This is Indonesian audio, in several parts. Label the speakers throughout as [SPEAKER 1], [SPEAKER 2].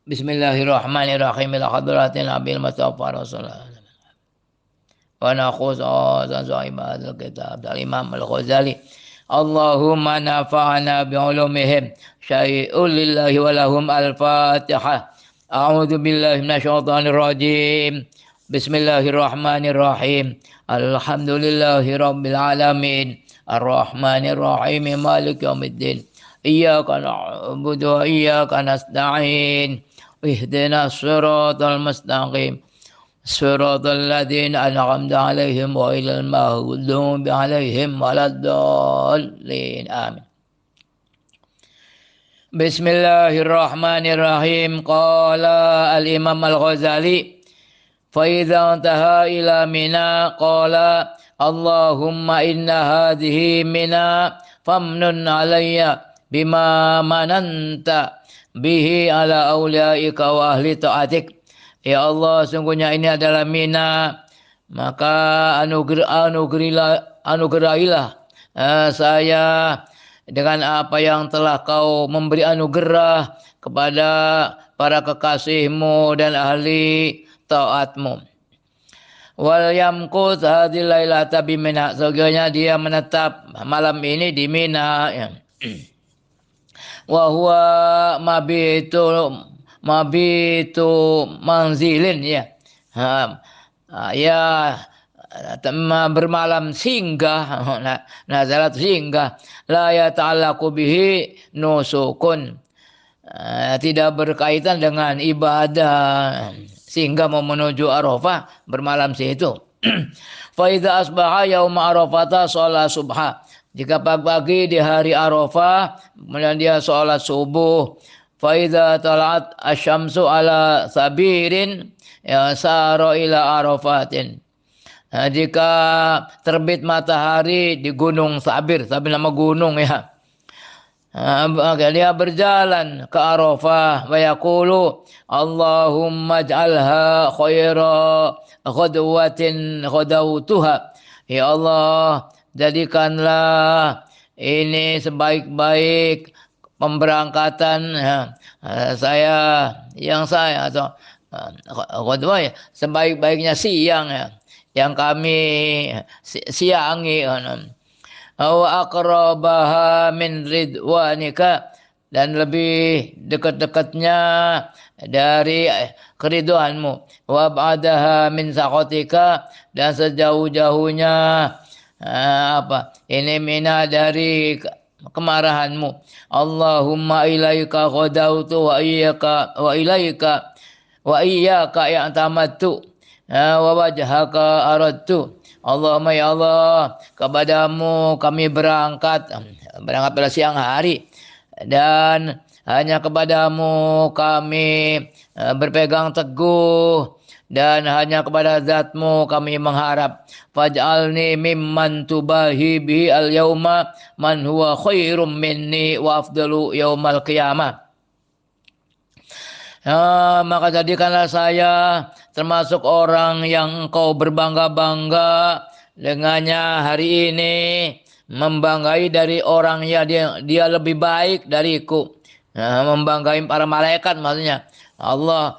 [SPEAKER 1] Bismillahirrahmanirrahim. Ila hadratin Nabil Mustafa Rasulullah. Wa nakhus sahibul kitab al-Imam Al-Ghazali. Allahumma nafa'ana bi'ulumihim syai'ul lillahi wa lahum al-Fatihah. A'udzu billahi minasyaitonir rajim. Bismillahirrahmanirrahim. Alhamdulillahi rabbil alamin. Ar-Rahmanir Rahim. Maliki yaumiddin. Iyyaka na'budu wa iyyaka nasta'in. Ihdinas siratal mustaqim. صراط الذين أنعمت عليهم غير المغضوب عليهم ولا الضالين آمين. بسم الله الرحمن الرحيم. قال الإمام الغزالي فإذا انتهى إلى منى قال اللهم إن هذه منى فامنن علي بما مننت به على أوليائك وأهل طاعتك. Ya Allah, sungguhnya ini adalah Mina, maka anugerahilah saya dengan apa yang telah kau memberi anugerah kepada para kekasihmu dan ahli taatmu. Wal yamkut hadhil lailata bi Mina, sungguhnya dia menetap malam ini di Mina. Ya. Wa huwa mabitu manzilin ya. Ya bermalam singgah, nazalat singgah, la yata'allaqu bihi nusukun, tidak berkaitan dengan ibadah, sehingga mau menuju Arafah bermalam situ. Fa idza asbaha yauma arafata shalat subha, jika pagi-pagi di hari Arafah kemudian dia sholat subuh. Faidha talat asyamsu ala sabirin ya saro ila arafatin. Nah, jika terbit matahari di gunung Sabir, Sabir nama gunung ya. Dia berjalan ke Arafah wa yaqulu Allahumma ij'alha khaira ghadwatin ghadawtuha. Ya Allah, jadikanlah ini sebaik-baik pemberangkatan saya atau ghadwa ya, sebaik-baiknya siang ya, yang kami siangi. Wa aqrabaha min ridwanika, dan lebih dekat-dekatnya dari keridhaanmu. Wa ba'daha min sakhatika, dan sejauh-jauhnya ini mina dari kemarahanmu. Allahumma ilaika ghadawtu wa iyyaka ya'tamattu wa wajhaka aradtu. Allahumma ya Allah, kepadamu kami berangkat pada siang hari, dan hanya kepadamu kami berpegang teguh, dan hanya kepada Zatmu kami mengharap. Faj'alni mimman tubahi bihi al-yauma man huwa khairum minni wa afdalu yaumal qiyamah. Maka jadikanlah saya termasuk orang yang engkau berbangga-bangga dengannya hari ini, membanggai dari orang ya dia lebih baik dariku. Membanggai para malaikat maksudnya. Allah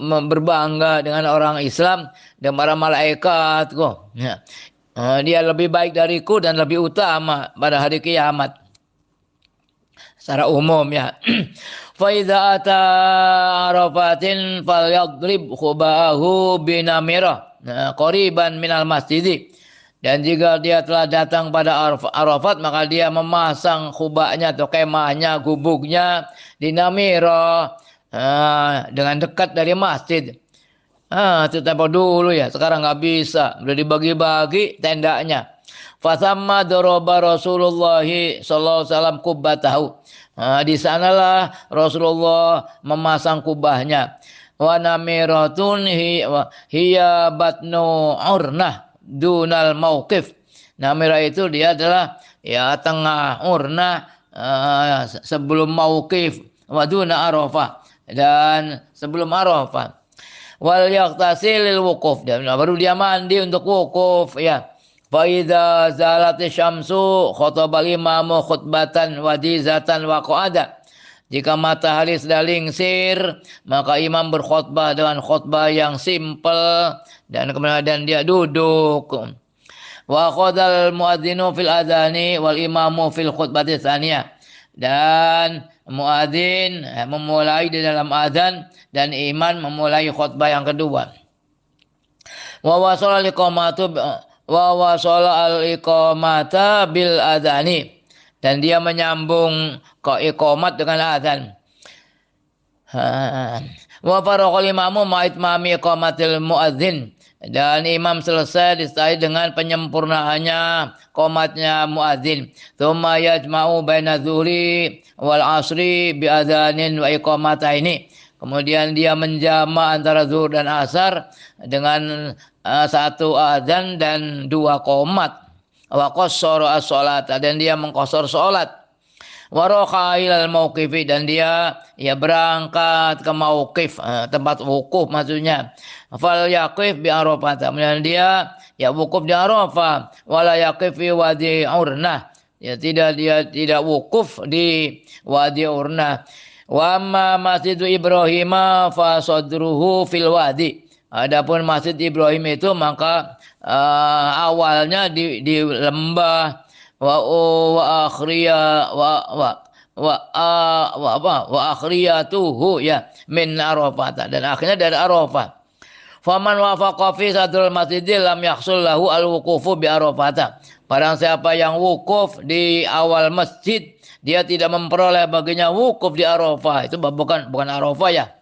[SPEAKER 1] berbangga dengan orang Islam dan para malaikat kok. Ya. Dia lebih baik dariku dan lebih utama pada hari kiamat. Secara umum ya. Fa idza ata arafatin falyadrib khubahu binamirah qariban minal masjid. Dan jika dia telah datang pada Arafat, maka dia memasang khubahnya atau kemahnya, gubuknya di Namirah, dengan dekat dari masjid. Itu tempo dulu ya, sekarang nggak bisa, udah dibagi-bagi tendanya. Fasamma daraba Rasulullah sallallahu alaihi wasallam kubbatahu. Di sanalah Rasulullah memasang kubahnya. Wa namiratun hiya batnu urnah dunal mauqif. Namirah itu dia adalah ya tengah urnah sebelum mauqif, wa duna Arafah, dan sebelum Arafah. Wal yaqtasilil wukuf, dan baru dia mandi untuk wukuf ya. Fa idza zalati syamsu khatabal imamu khutbatan wadizatan wa qa'ada. Jika matahari sedang lingsir, maka imam berkhutbah dengan khutbah yang simple dan kemudian dia duduk. Wa qadal muadzinu fil adani wal imamu fil khutbati tsaniyah. Dan muadzin memulai di dalam azan dan imam memulai khutbah yang kedua. Wa wasala al-iqamata bil adani, dan dia menyambung ke iqamat dengan azan. Wa faraqal imamu ma'itmami iqamatil muadzin, dan imam selesai disertai dengan penyempurnaannya qomatnya muadzin. Tsumma yajma'u baina dzuhri wal asri bi adzanin wa iqamataini. Kemudian dia menjama antara zuhur dan asar dengan satu azan dan dua qomat. Wa qassara as-shalat, dan dia mengqasar salat. Wa raqa ilal mauqifi, dan dia berangkat ke mauqif, tempat wukuf maksudnya. Fal yaqif bi Arafah, kemudian dia wukuf di Arafah. Wala yaqif fi wadi urnah, dia tidak wukuf di wadi urnah. Wa amma masjidu Ibrahim fa sadruhu fil wadi. Adapun Masjid Ibrahim itu maka awalnya di lembah. Wa akhriyatuhu min Arafah, dan akhirnya dari Arafah. Faman wafaqa fi sadrul masjidil lam yahsul lahu al-wuqufu bi Arafah. Barang siapa yang wukuf di awal masjid, dia tidak memperoleh baginya wukuf di Arafah. Itu bukan Arafah ya.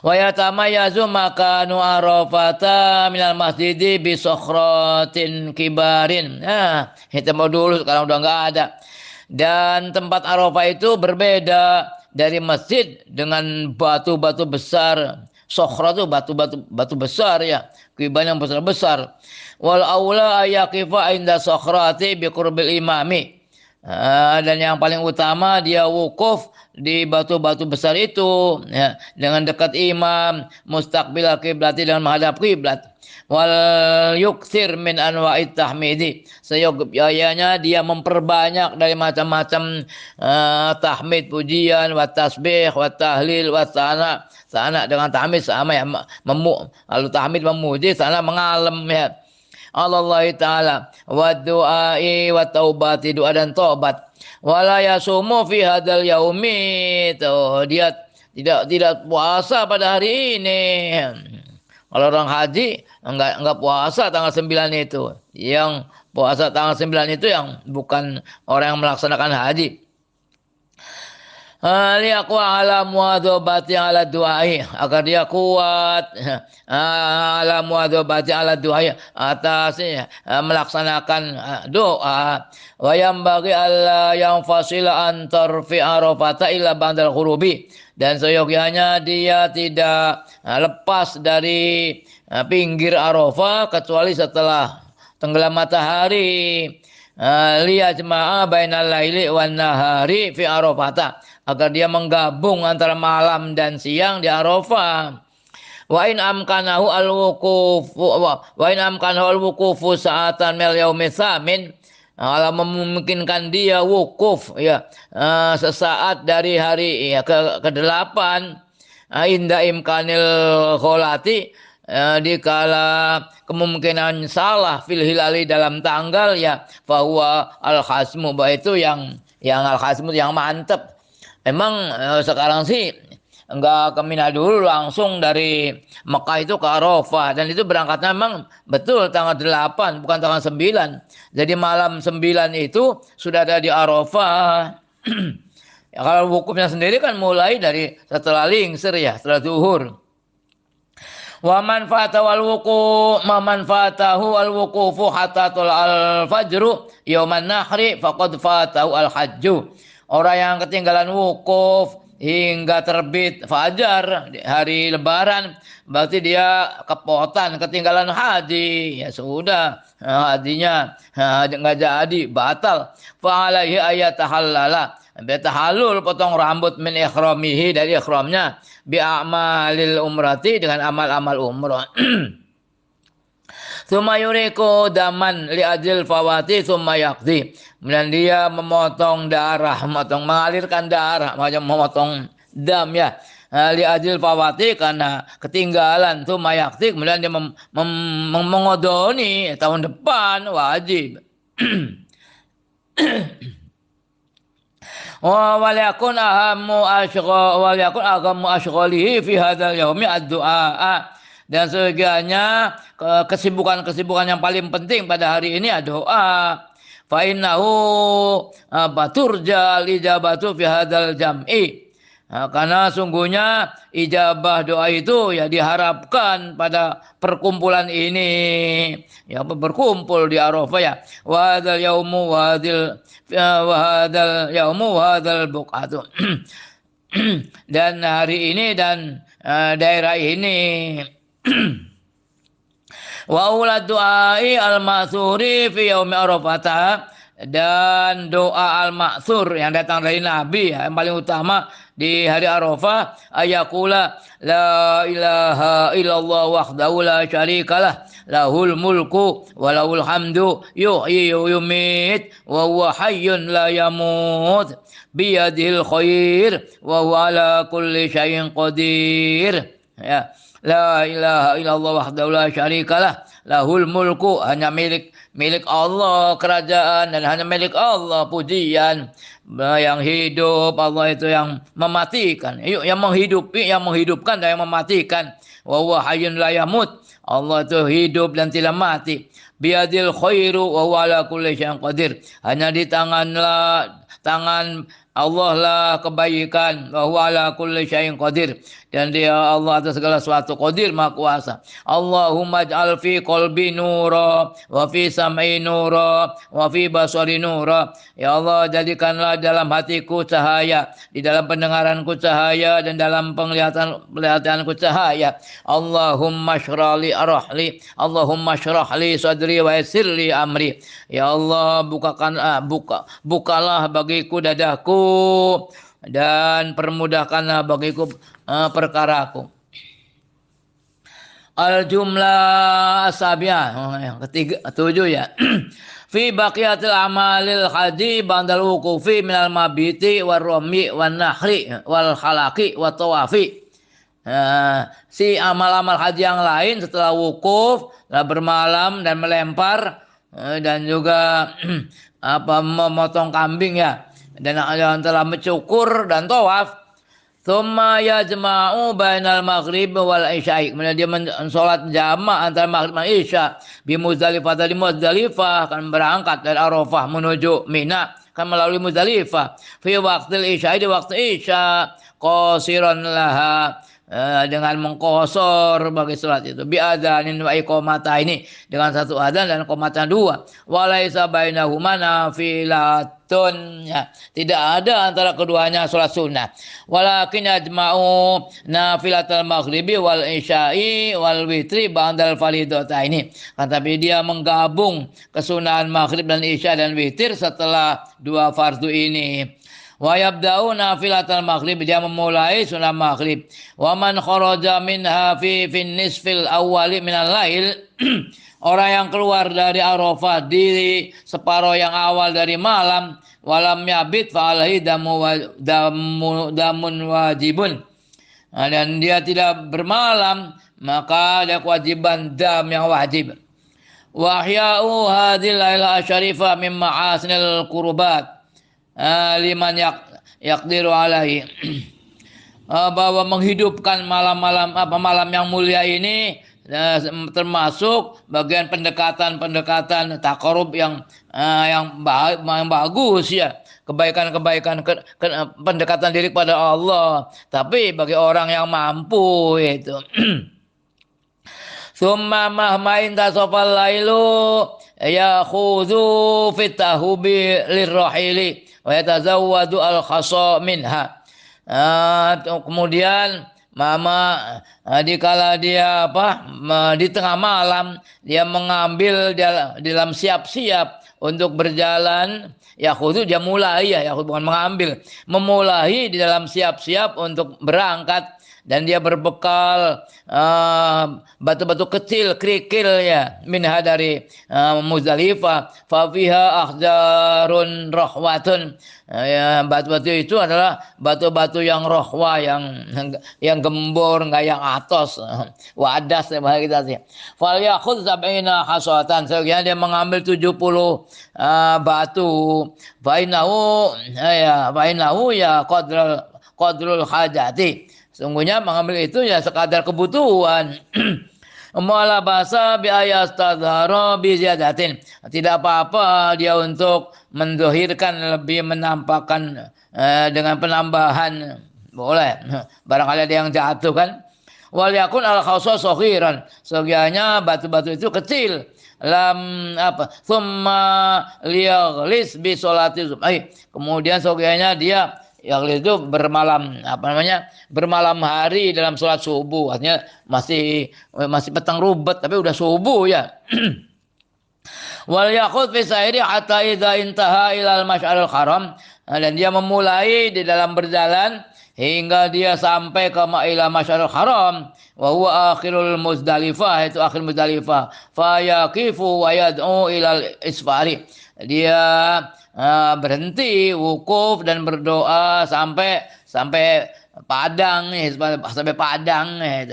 [SPEAKER 1] Wa yatamayyazu makanu Arafata minal masjidi bi sokhratin kibarin. Nah, itu mau dulu, sekarang udah enggak ada. Dan tempat Arafah itu berbeda dari masjid dengan batu-batu besar. Sokhra itu batu besar ya, kibar yang besar-besar. Wal aula ayaqifa inda sokhrati bi qurbil imami. Dan yang paling utama dia wukuf di batu-batu besar itu dengan dekat imam, mustaqbil kiblati, dan menghadap kiblat. Wal yukthir min anwa'it tahmidi, seyogyanya dia memperbanyak dari macam-macam tahmid, pujian, wa tasbih, wa tahlil, wa sana dengan tahmid sama ya, lalu tahmid memuji, sana mengalem ya. Allah Ta'ala wa du'ai wa taubati, doa dan taubat. Wala yasumu fi hadal yaumi, dia tidak puasa pada hari ini. Kalau orang haji enggak puasa tanggal 9 itu. Yang puasa tanggal 9 itu yang bukan orang yang melaksanakan haji. Liaqwa ala muadzabati ala du'ai, agar dia kuat ala muadzabati ala du'ai, atas melaksanakan doa. Wa yambaghi alla yanfasila an tarfi Arafata illa ba'dal ghurubi, dan seyogyanya dia tidak lepas dari pinggir Arafah kecuali setelah tenggelam matahari. Liyajma'a bainal laili wan nahari fi Arafata, agar dia menggabung antara malam dan siang di Arafah. Wa in amkanahu al-wuqufu sa'atan mil yaumi tsamin, kalau memungkinkan dia wukuf sesaat dari hari ke-8 inda imkanil kholati, dikala kemungkinan salah fil hilali dalam tanggal bahwa al-khasmu, bahwa itu yang al-khasmu yang mantep. Memang sekarang sih enggak ke Mina dulu, langsung dari Mekah itu ke Arafah, dan itu berangkatnya memang betul tanggal 8 bukan tanggal 9. Jadi malam 9 itu sudah ada di Arafah. Kalau wukufnya sendiri kan mulai dari setelah lingsir setelah zuhur. Wa man fatahu al-wuqufu hatta al fajru yauman nahri faqad fatahu al-hajju. Orang yang ketinggalan wukuf hingga terbit fajar hari lebaran, berarti dia ketinggalan haji. Ya sudah, hajinya enggak jadi, batal. Fa alaihi ayatahallala, tahallul, potong rambut, min ikhramihi, dari ikhramnya, bi a'malil umrati, dengan amal-amal umrah. Tsumma yuriku daman li ajil fawati tsumma yaqdi. Kemudian dia memotong darah, mengalirkan darah, macam memotong dam ya. Li ajil fawati karena ketinggalan tsumma yaqdi, kemudian dia mengodoni tahun depan wajib. Waliyakun ahammu ashghalihi fi hadzal yaumi ad-du'a. Dan sesungguhnya kesibukan-kesibukan yang paling penting pada hari ini adalah doa. Fa innahu baturja ijabatu fi hadzal jam'i. Karena sungguhnya ijabah doa itu ya diharapkan pada perkumpulan ini, ya berkumpul di Arafah ya. Wa hadzal yaumu wa hadzal yaumu wa hadzal buqatu. Dan hari ini dan daerah ini. Wa ulad du'ai al-ma'suri fi yaumi Arafah, dan doa al-ma'sur yang datang dari Nabi ya, yang paling utama di hari Arafah, ayaqula la ilaha illallah wahdahu la syarikalah lahul mulku wa lahul hamdu yuhyi wa yumit wa huwa hayyun la yamut biyadihil khair wa huwa ala kulli syai'in qadir. Ya, la ilaha illallah wahdahu la syarikalah lahul mulku, hanya milik Allah kerajaan dan hanya milik Allah pujian. Yang hidup Allah itu yang mematikan, yang menghidupkan dan yang mematikan. Wa huwa hayyun la yamut, Allah itu hidup dan tidak mati. Biadil khairu wa huwa ala kulli syai'in qadir, hanya di tangan Allah lah kebaikan. Wa huwa ala kulli syai'in qadir, dan dia Allah atas segala sesuatu qadir, maha kuasa. Allahumma ij'al fi qalbi nura wa fi sam'i nura wa fi basari nura. Ya Allah, jadikanlah dalam hatiku cahaya, di dalam pendengaranku cahaya, dan dalam penglihatanku cahaya. Allahumma syrahli arahli, Allahumma syrahli sadri wa yassirli amri. Ya Allah, bukalah bagiku dadaku dan permudahkanlah bagiku perkaraku. Al-jumlah asabiah, yang ketiga 7 ya. Fi baqiyatil amalil haji ba'dal wuqufi minal mabiti war rami wan nahri wal khalaqi wat tawafi. Si amal-amal haji yang lain setelah wukuf, bermalam dan melempar, dan juga memotong kambing ya, dan yang telah mencukur dan tawaf. Tsumma yajma'u bainal maghrib wal isya'i, kemudian dia mensolat jama' antara maghrib dan isya. Bi Muzdalifah, di Muzdalifah kan berangkat dari Arafah menuju Mina, kan melalui Muzdalifah. Fi waqtil isya'i, di waktu isya, qasiran laha, dengan mengkosor bagi salat itu, bi adzanin wa iqamata, ini dengan satu adzan dan iqamatan 2. Walaisa bainahuma nafilatun, ya, tidak ada antara keduanya salat sunnah. Walakin yajma'u nafilatal maghribi wal isya'i wal witri ba'dal faridata, ini kan, tapi dia menggabung kesunahan maghrib dan isya dan witir setelah 2 fardu ini. Wa yabda'u nafilatal maghrib, dia memulai sunnah maghrib. Wa man kharaja minha fi nisfil awwali minal lail, orang yang keluar dari Arafah di separuh yang awal dari malam, walam yabit fa alaihi damun wajibun, dan dia tidak bermalam, maka dia kewajiban dam yang wajib. Wa ahya'u hadhil laila syarifah min ma'asinil qurbat liman yaqdiru alaihi, bahwa menghidupkan malam yang mulia ini termasuk bagian pendekatan taqarrub yang bagus ya, kebaikan pendekatan diri kepada Allah, tapi bagi orang yang mampu itu. Summa mahmain tasafal lailu yakhudhu fitahubi lirrahili wa yatazawwadu al-khasa minha. Kemudian dikala dia di tengah malam, dia mengambil dalam siap-siap untuk berjalan. Ya khudu dia mulai ya bukan mengambil, memulai di dalam siap-siap untuk berangkat, dan dia berbekal batu-batu kecil kerikil ya minha dari Muzdalifah. Fa fiha ahjarun rahwatun. Ya, batu-batu itu adalah batu-batu yang rohwa, yang gembor, nggak yang atos, wadas ya bahasa kita sih. Fal yakhudz sab'ina hasatan, sebenarnya dia mengambil 70 batu. Fainahu ya qadrul hajati. Sungguhnya mengambil itu ya sekadar kebutuhan. Mala bahasa bi ayastadhara bi ziyadatin. Tidak apa-apa dia untuk mendohirkan, lebih menampakkan dengan penambahan. Boleh. Barangkali ada yang jatuh kan. Wal yakun al khawsa saghiran. Segianya batu-batu itu kecil. Thumma liyaghlis bi sholati subhi. Kemudian segianya dia yang itu bermalam hari dalam sholat subuh, artinya masih petang rubet tapi udah subuh ya. Wal yaqut fi sa'iri hatta idza intaha ilal masy'aril haram, dan dia memulai di dalam berjalan hingga dia sampai ke ila masy'aril haram, wa huwa akhirul Muzdalifah, itu akhir Muzdalifah. Fa yaqifu wa yad'u ilal isfari, dia berhenti wukuf dan berdoa sampai Padang nih, sampai Padang nih.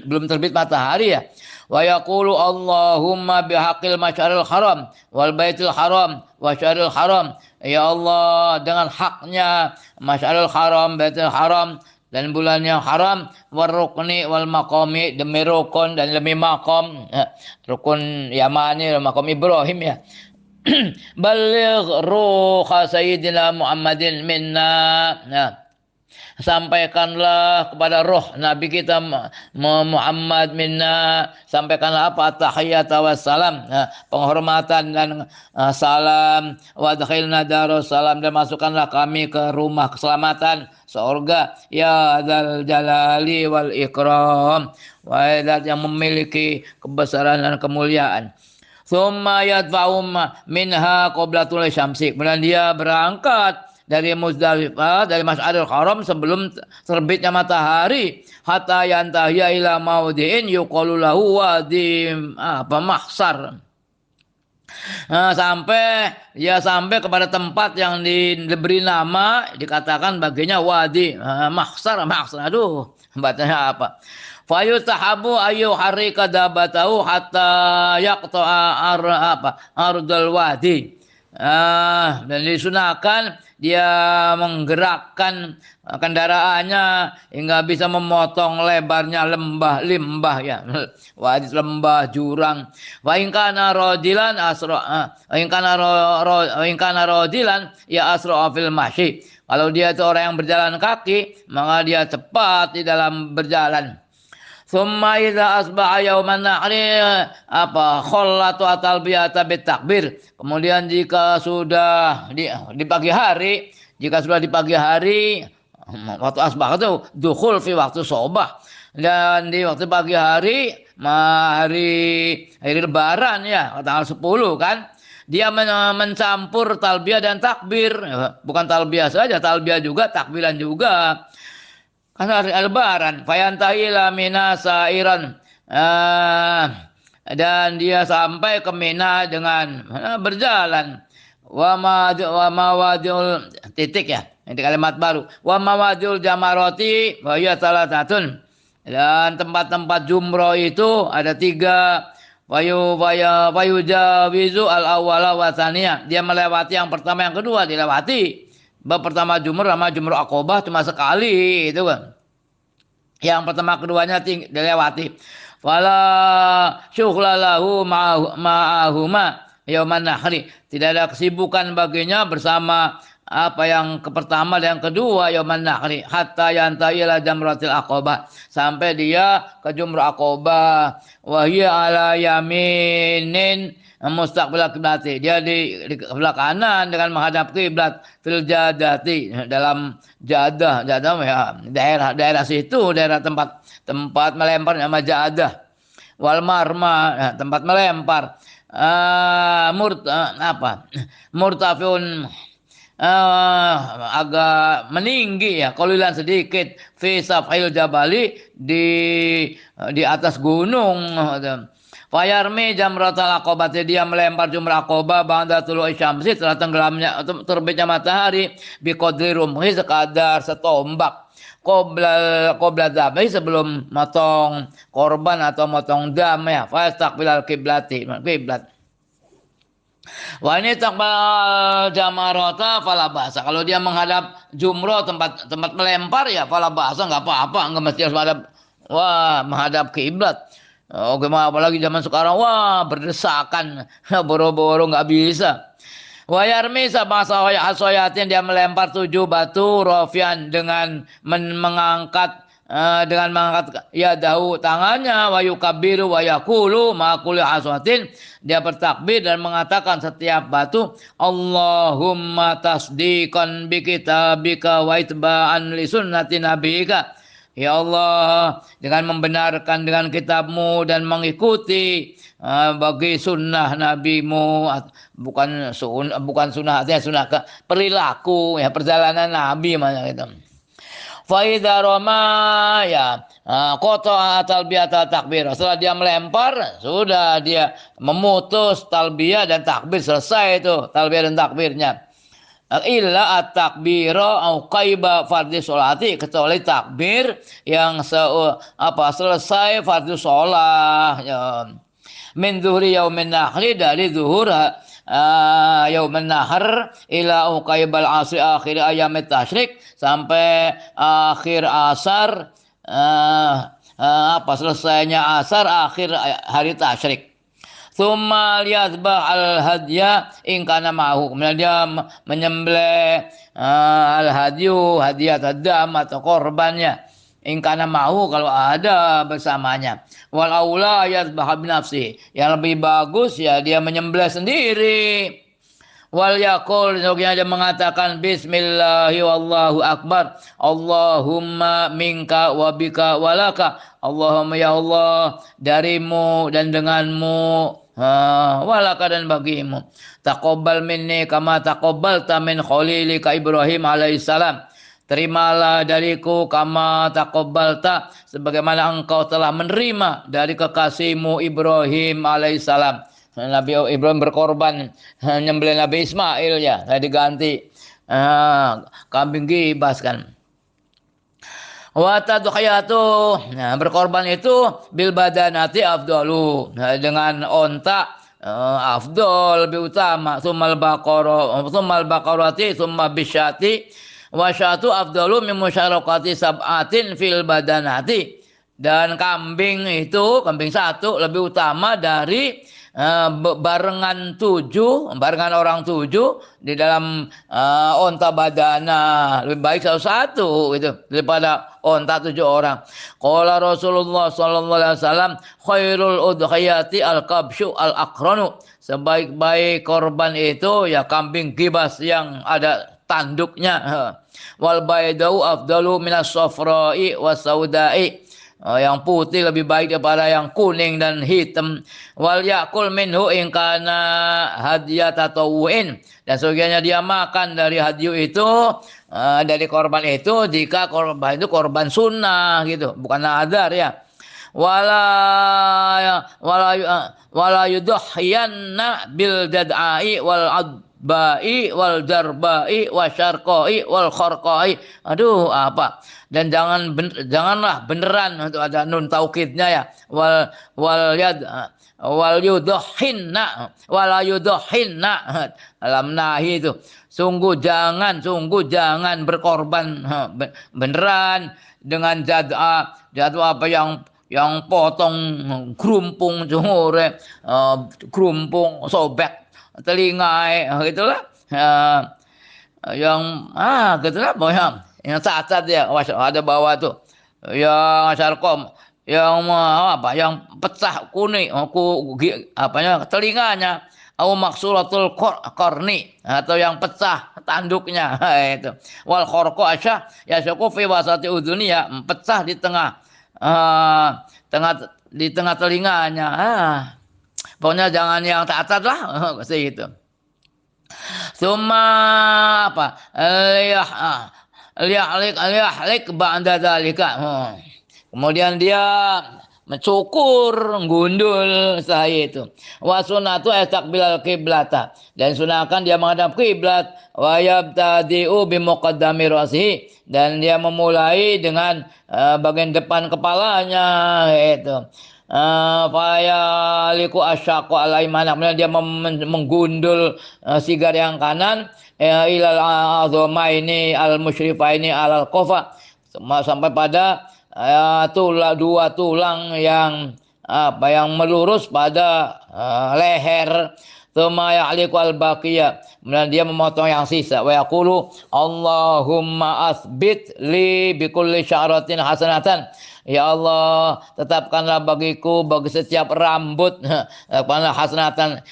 [SPEAKER 1] Belum terbit matahari ya. Wa yaqulu Allahumma bihaqqil masyaril haram wal baitil haram wa syaril haram. Ya Allah, dengan haknya masyaril haram, baitil haram dan bulan yang haram, warukni wal maqami, demi rukun dan demi maqam, rukun Yamani dan maqam Ibrahim ya. Baligh ruha sayyidina Muhammadin minna. Nah, sampaikanlah kepada roh Nabi kita Muhammad minna, sampaikanlah apa? Tahiyat wassalam, penghormatan dan salam. Wa adkhilna darussalam, dan masukkanlah kami ke rumah keselamatan, surga. Ya dzal jalali wal ikram, wahai yang memiliki kebesaran dan kemuliaan. Tsumma yadfa'u minha qoblatul syamsi, kemudian dia berangkat dari Muzdalifah, dari Masy'aril Haram sebelum terbitnya matahari, hatta yantahiya ila maudhi'in yuqalu lahu wadi mahsar. Sampai kepada tempat yang diberi nama, dikatakan baginya wadi mahsar. Aduh, bacanya apa? Fayustahabu ayu harika dabatahu hatta yaqta'a ardal wadi. Dan disunahkan dia menggerakkan kendaraannya hingga bisa memotong lebarnya limbah ya. Wadi, lembah, jurang. Wa in kana radilan ya asra fil masyi. Kalau dia itu orang yang berjalan kaki, maka dia cepat di dalam berjalan. Summa idza asbaha yauman nahri khallatu talbiyata bitakbir. Kemudian jika sudah di pagi hari, waktu asbah itu dukhul fi waktu sobah, dan di waktu pagi hari, hari lebaran ya, tanggal 10 kan, dia mencampur talbiyah dan takbir. Bukan talbiyah saja, talbiyah juga, takbiran juga. Karena hari lebaran, fayantahila mina sairan, dan dia sampai ke Mina dengan berjalan. Wa mawadul titik ya, ini kalimat baru. Wa mawadul jamaroti wa hiya salatatun, dan tempat-tempat jumroh itu ada 3. Jawizu al awwala wa tsaniyah, dia melewati yang pertama, yang kedua dilewati. Bab pertama jumroh sama jumroh Aqobah cuma sekali itu kan. Yang pertama keduanya dilewati. Fala syughla lahu ma'ahuma yauman nahri, tidak ada kesibukan baginya bersama apa yang pertama dan yang kedua yauman nahri, hatta yantahi ila jamratil Aqobah, sampai dia ke jumrah Aqobah. Wa hiya ala yaminin mustaqbil kiblati, dia di sebelah kanan dengan menghadap kiblat. Fil jadati, dalam jadah ya, daerah situ, daerah tempat melempar nama jadah. Wal marma, tempat melempar. murtafiun, agak meninggi ya, qalilan sedikit, fi safhil jabali, di atas gunung. Fayarmi jamratal aqobah, dia melempar jumrah aqobah ba'da tulu'i syamsi, setelah tenggelamnya terbitnya matahari, biqadri rumhi, sekadar setombak, qobla dzabi, sebelum motong korban atau motong dam ya. Fastaqbilal kiblat. Wah, ini takbal jamarota fala ba'sa. Kalau dia menghadap jumroh, tempat melempar, ya fala ba'sa, nggak apa-apa, nggak mesti harus menghadap kiblat. Oke, apalagi zaman sekarang, wah berdesakan, boro-boro nggak bisa. Wa yarmi sab'a hasoyatin, dia melempar 7 batu, rofian, dengan mengangkat ya dahu tangannya, wa yukabiru wa yakulu ma'akuli hasoyatin, dia bertakbir dan mengatakan setiap batu, Allahumma tasdiqan bi kitabika wa itba'an li sunnati nabika. Ya Allah, dengan membenarkan dengan kitabmu dan mengikuti bagi sunnah nabimu, bukan sunnah, artinya sunnah perilaku ya, perjalanan nabi mana gitu. Faida Roma ya, qata talbiyah takbir. Setelah dia melempar, sudah dia memutus talbiyah dan takbir, selesai itu talbiyah dan takbirnya. Illa at-takbira au qaiba fardhi sholati, kecuali takbir yang selesai fardhu sholah ya. Min zuhri yaumin nahri, dari zuhur yaumin nahr ila uqaibal asri akhir ayam tasyrik, sampai akhir asar, selesainya asar akhir hari tasyrik. Tsumma liyazbah al-hadya in kana ma'hu, kemudian dia menyembelih al-hadyu, hadiah tadam atau korbannya, in kana ma'hu, kalau ada bersamanya. Wal aula yazbah bi nafsi, yang lebih bagus ya dia menyembelih sendiri. Wal yaqul, dia mengatakan bismillahi wallahu akbar, Allahumma minka wa bika walaka, Allahumma ya Allah, darimu dan denganmu, walaka dan bagimu. Taqabbal minni kama taqabbalta min khalilika Ibrahim alaihissalam, terimalah dariku kama taqabbalta, sebagaimana engkau telah menerima dari kekasihmu Ibrahim alaihissalam. Nabi Ibrahim berkorban nyembelih Nabi Ismail ya, saya diganti kambing gibas kan. Wa tadhiyatu, berkorban itu bil badanati afdalu, dengan onta afdal, lebih utama. Summal baqarati summa bisyati, wa syatu afdalu min musyarakati sab'atin fil badanati, dan kambing satu lebih utama dari barengan orang 7 di dalam onta badana, lebih baik satu gitu daripada onta 7 orang. Qala Rasulullah sallallahu alaihi wasallam, khairul udhiyati al-kabsyu al-aqranu, sebaik-baik korban itu ya kambing gibas yang ada tanduknya. Wal baydau afdalu minas safra'i was saudai, yang putih lebih baik daripada yang kuning dan hitam. Wal yakul minhu in kana hadiyat tatawuin, dan sebagiannya dia makan dari hadyu itu, dari korban itu, jika korban itu korban sunnah gitu, bukan nadar ya. Wala yudhiyanna bil dadai wal adbai wal darbai wasyarqai wal kharqai. Aduh, apa? Dan janganlah beneran, untuk ada nun taukidnya ya, wal yudhinna wala yudhinna, alam nahi itu, sungguh jangan berkorban beneran dengan jad'a apa yang potong gerumpung jumure, gerumpung sobek telinga gitulah, yang gitulah pokoknya yang cacat ya, ada bawah tuh yang sarkom, yang yang pecah kuning telinganya, au maksuratul korni, atau yang pecah tanduknya itu. Wal khorqo asya yasyaku fi wasati udhuni, ya pecah di tengah telinganya. Pokoknya jangan yang taat lah, seperti itu. Summa apa? Liyahlik ba'da dzalika. Kemudian dia mencukur, gundul saya itu. Wa sunnatu istaqbilal qiblata, dan sunahkan dia menghadap kiblat. Wa yabtadi'u bi muqaddami ra'sihi, dan dia memulai dengan bagian depan kepalanya itu. Faya liku asyaqu alaiman, kemudian dia menggundul sigar yang kanan ilal azoma ini al musyrifa ini alal kofa, sampai pada dua tulang yang yang melurus pada leher. Tsumma ya'liqu al-baqiyah, kemudian dia memotong yang sisa. Wa yaqulu Allahumma asbit li bi kulli sya'ratin hasanatan. Ya Allah, tetapkanlah bagiku bagi setiap rambut tetapkanlah hasanatan,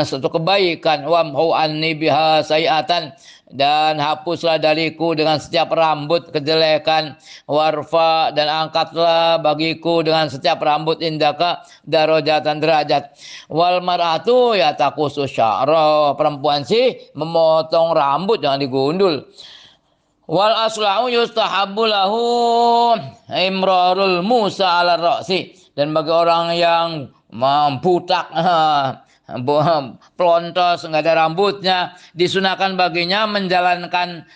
[SPEAKER 1] suatu kebaikan, wamhu anni biha sayiatan, dan hapuslah dariku dengan setiap rambut kejelekan, warfa, dan angkatlah bagiku dengan setiap rambut indaka darajatan derajat. Wal mar'atu ya taqusu sya'ra, perempuan sih memotong rambut, jangan digundul. Wal aslahu yustahabbu lahu imrarul musa ala ra'si, dan bagi orang yang membutak pelontos nggak ada rambutnya, disunahkan baginya menjalankan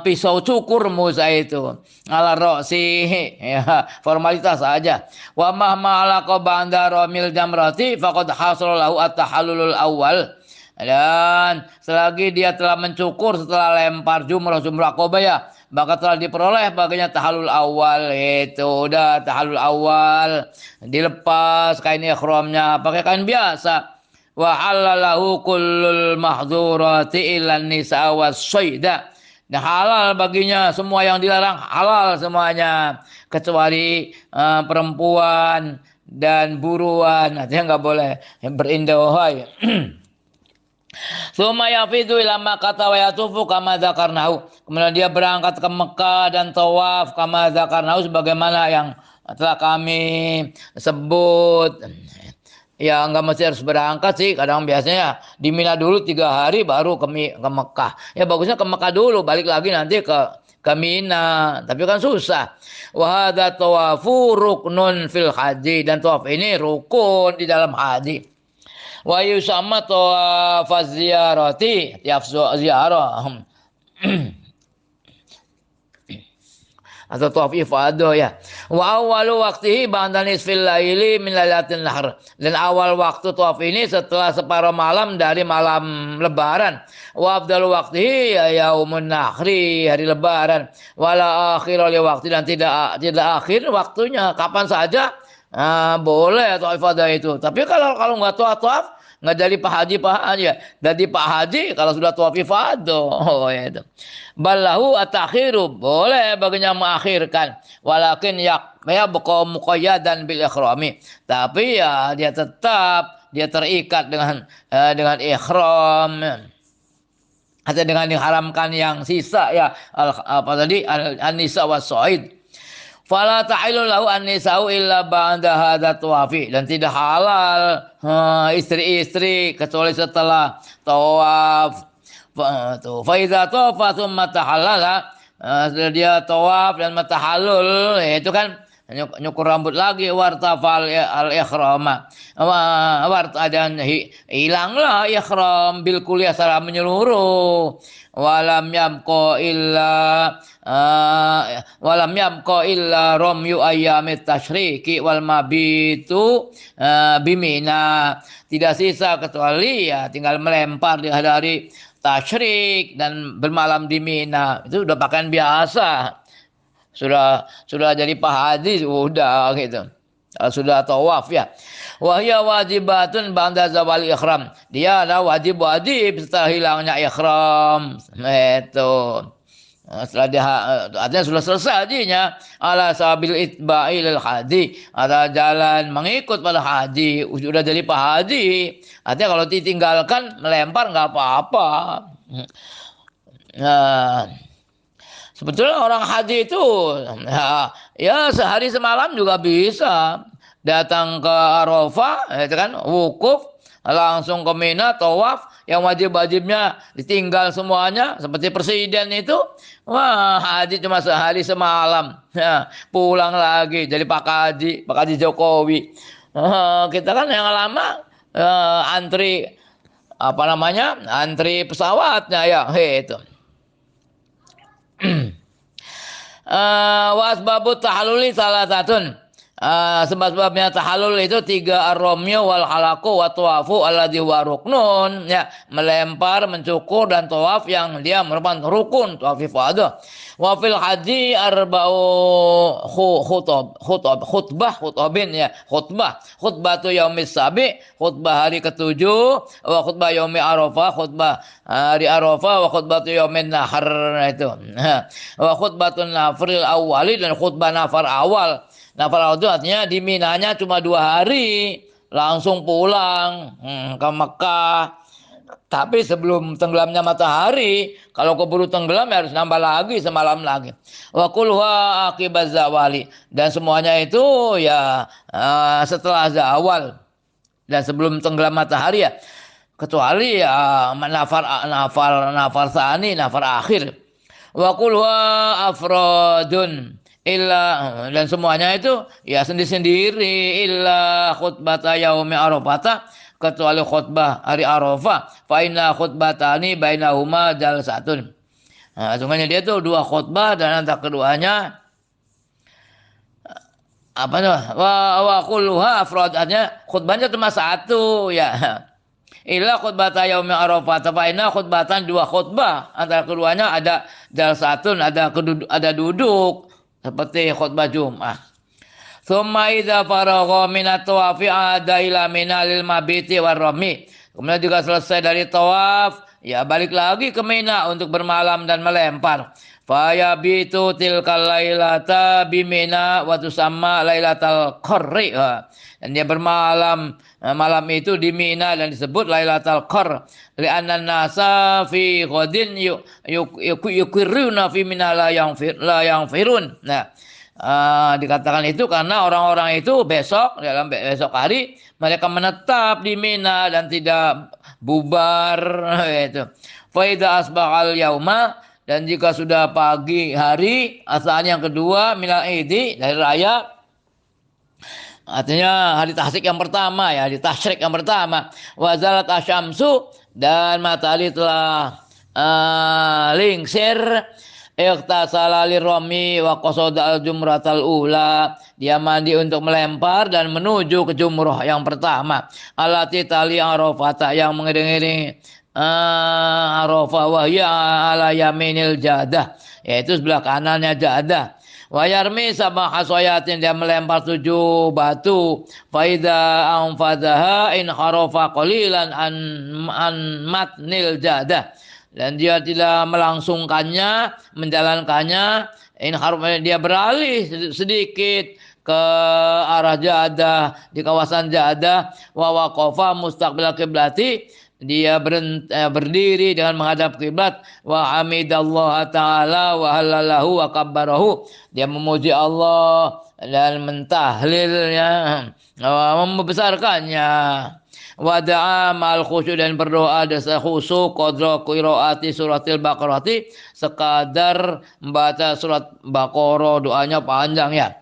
[SPEAKER 1] pisau cukur musa itu ala ra'si, ya formalitas saja. Wa mahma alaqa ba'da ramil jamrati faqad hasala lahu at-tahallulul awal, dan selagi dia telah mencukur setelah lempar jumrah Aqabah ya, maka telah diperoleh baginya tahallul awal. Itu udah tahallul awal, dilepas kain ihramnya pakai kain biasa. Wa halalahu kullul mahdzurati illa nisa was-sayda, dan halal baginya semua yang dilarang, halal semuanya kecuali perempuan dan buruan, artinya nggak boleh berindah. Suma yafidu ila Makkah wa yatufu kama dzakarnahu, kemudian dia berangkat ke Mekah dan tawaf kama dzakarnahu, sebagaimana yang telah kami sebut. Ya nggak mesti harus berangkat sih, kadang biasanya di Mina dulu 3 hari baru ke Mekah. Ya bagusnya ke Mekah dulu, balik lagi nanti ke Mina, tapi kan susah. Wa hadza tawafu ruknun fil haji, dan tawaf ini rukun di dalam haji. Wa yusamma tawaf ziyarati, tiap ziarah atau tawaf ifadah ya. Wa awwalu waqtihi ba'da nisfil laili min lailatin nahr, dan awal waktu tawaf ini setelah separuh malam dari malam lebaran. Wa afdalu waqtihi yaumun nahri, hari lebaran. Wala akhir li waqti, dan tidak akhir waktunya, kapan saja boleh tawaf ifadah itu. Tapi kalau nggak tawaf nggak jadi Pak Haji ya. Jadi Pak Haji kalau sudah tawaf ifadah. Oh ya itu. Ballahu at-takhiru, boleh baginya mengakhirkan. Walakin ya buqa muqayyadan bil ikhrami, tapi ya dia tetap terikat dengan ihram, atau dengan diharamkan yang sisa ya, an-nisa was-said. Fala ta'ilu lahu an-nisa'u illa ba'da hadza tawafi, dan tidak halal istri-istri kecuali setelah tawaf. Fa idza tawafa tsumma tahallala, dia tawaf dan matahallul, itu kan nyukur rambut lagi, wartafal al-ikhrama, dan hilanglah ihram bil kulliyah secara menyeluruh. Walam yabqa illa ramyu ayyamit tasyriki wal mabitu bimina, tidak sisa kecuali ya tinggal melempar di hari tasyrik dan bermalam di Mina. Itu udah pakaian biasa, sudah jadi Pak Haji sudah gitu. Sudah tawaf ya. Wahya wajibatun ba'da zawal ihram, dia adalah wajib setelah hilangnya ihram. Itu setelah dia artinya sudah selesai hajinya, ala sabil itba'i lil haji, ada jalan mengikut pada haji, sudah jadi Pak Haji. Artinya kalau ditinggalkan melempar nggak apa-apa. Nah, sebetulnya orang haji itu ya sehari semalam juga bisa datang ke Arafah, itu kan wukuf, langsung ke Mina, tawaf, yang wajib-wajibnya ditinggal semuanya, seperti presiden itu, wah haji cuma sehari semalam, ya, pulang lagi jadi Pak Haji Jokowi. Kita kan yang lama antri apa namanya, antri pesawatnya ya, itu. Wasbabut tahaluli salah satun. Sebab-sebabnya tahallul itu 3, ar-ramyu wal halaku wa tawafu alladhi wa ruknun, ya, melempar, mencukur dan tawaf yang dia merupakan rukun, tawaf ifadah. Wa fil haji arba'u khutbah ya, khutbah tu yaumis sabi, khutbah hari ketujuh, wa khutbah yaumi arafah, khutbah hari arafah, wa khutbah tu yaumin nahar, itu. Wa khutbatun nafril awali, dan khutbah nafar awal. Nafar awal itu artinya di Minanya cuma 2 hari, langsung pulang ke Mekah. Tapi sebelum tenggelamnya matahari, kalau keburu tenggelam ya harus nambah lagi semalam lagi. Wa kulha akibat zawali, dan semuanya itu ya setelah zawal dan sebelum tenggelam matahari ya, kecuali ya nafar sani, nafar akhir. Wa kulha afradun illa, dan semuanya itu ya sendiri-sendiri, illa khutbata yaumi arafah, kecuali khutbah hari Arafah, fa inna khutbatani bainahuma jalsatun. Nah, semuanya dia tuh 2 khutbah, dan antara keduanya apa tuh, wa kulluha afradnya, khutbahnya cuma 1 ya. Illa khutbata yaumi arafah, fa inna khutbatan 2 khutbah, antara keduanya ada jalsatun, ada duduk seperti khutbah Jumat. Tsumma idza faragha minat tawafi ada ila Mina lil mabiti warrami. Kemudian juga selesai dari tawaf, ya balik lagi ke Mina untuk bermalam dan melempar. Fa yabitu tilkal lailata bi Mina wa tusamma lailatal qarri. Dan dia bermalam malam itu di Mina dan disebut Lailatul Qar, li'anna nasa fi ghadin yukiruna fi Mina la yang firun. Nah, dikatakan itu karena orang-orang itu dalam besok hari mereka menetap di Mina dan tidak bubar, itu. Fa idza asbahal yauma, dan jika sudah pagi hari, asalnya yang kedua minal idi, dari raya, artinya hari tasyrik yang pertama ya, hari tasyrik yang pertama. Wazalat asyamsu, dan matahari telah lingsir. Iqtasala lirami wa qasada al-jumratal ula, dia mandi untuk melempar dan menuju ke jumrah yang pertama. Alati tali arafah, yang mengiring-iring Arafah, wahya ala yaminil jadah, yaitu sebelah kanannya jadah. Wa yarmi sab'a hasayatin, dia melempar 7 batu. Faida anfadaha in kharafa qalilan an matnil jadah, dan dia tidak melangsungkannya, menjalankannya. In kharafa, dia beralih sedikit ke arah jadah, di kawasan jadah. Wa waqafa mustaqbil qiblati, dia berdiri dengan menghadap kiblat. Wa hamidallah ta'ala wa halalahu wa kabbarahu, dia memuji Allah dan mentahlilnya, membesarkannya. Wa da'a ma'al khusyuk, dan berdoa dasa khusyuk qadra qiraati suratil baqarati, sekadar membaca surat Baqarah, doanya panjang ya.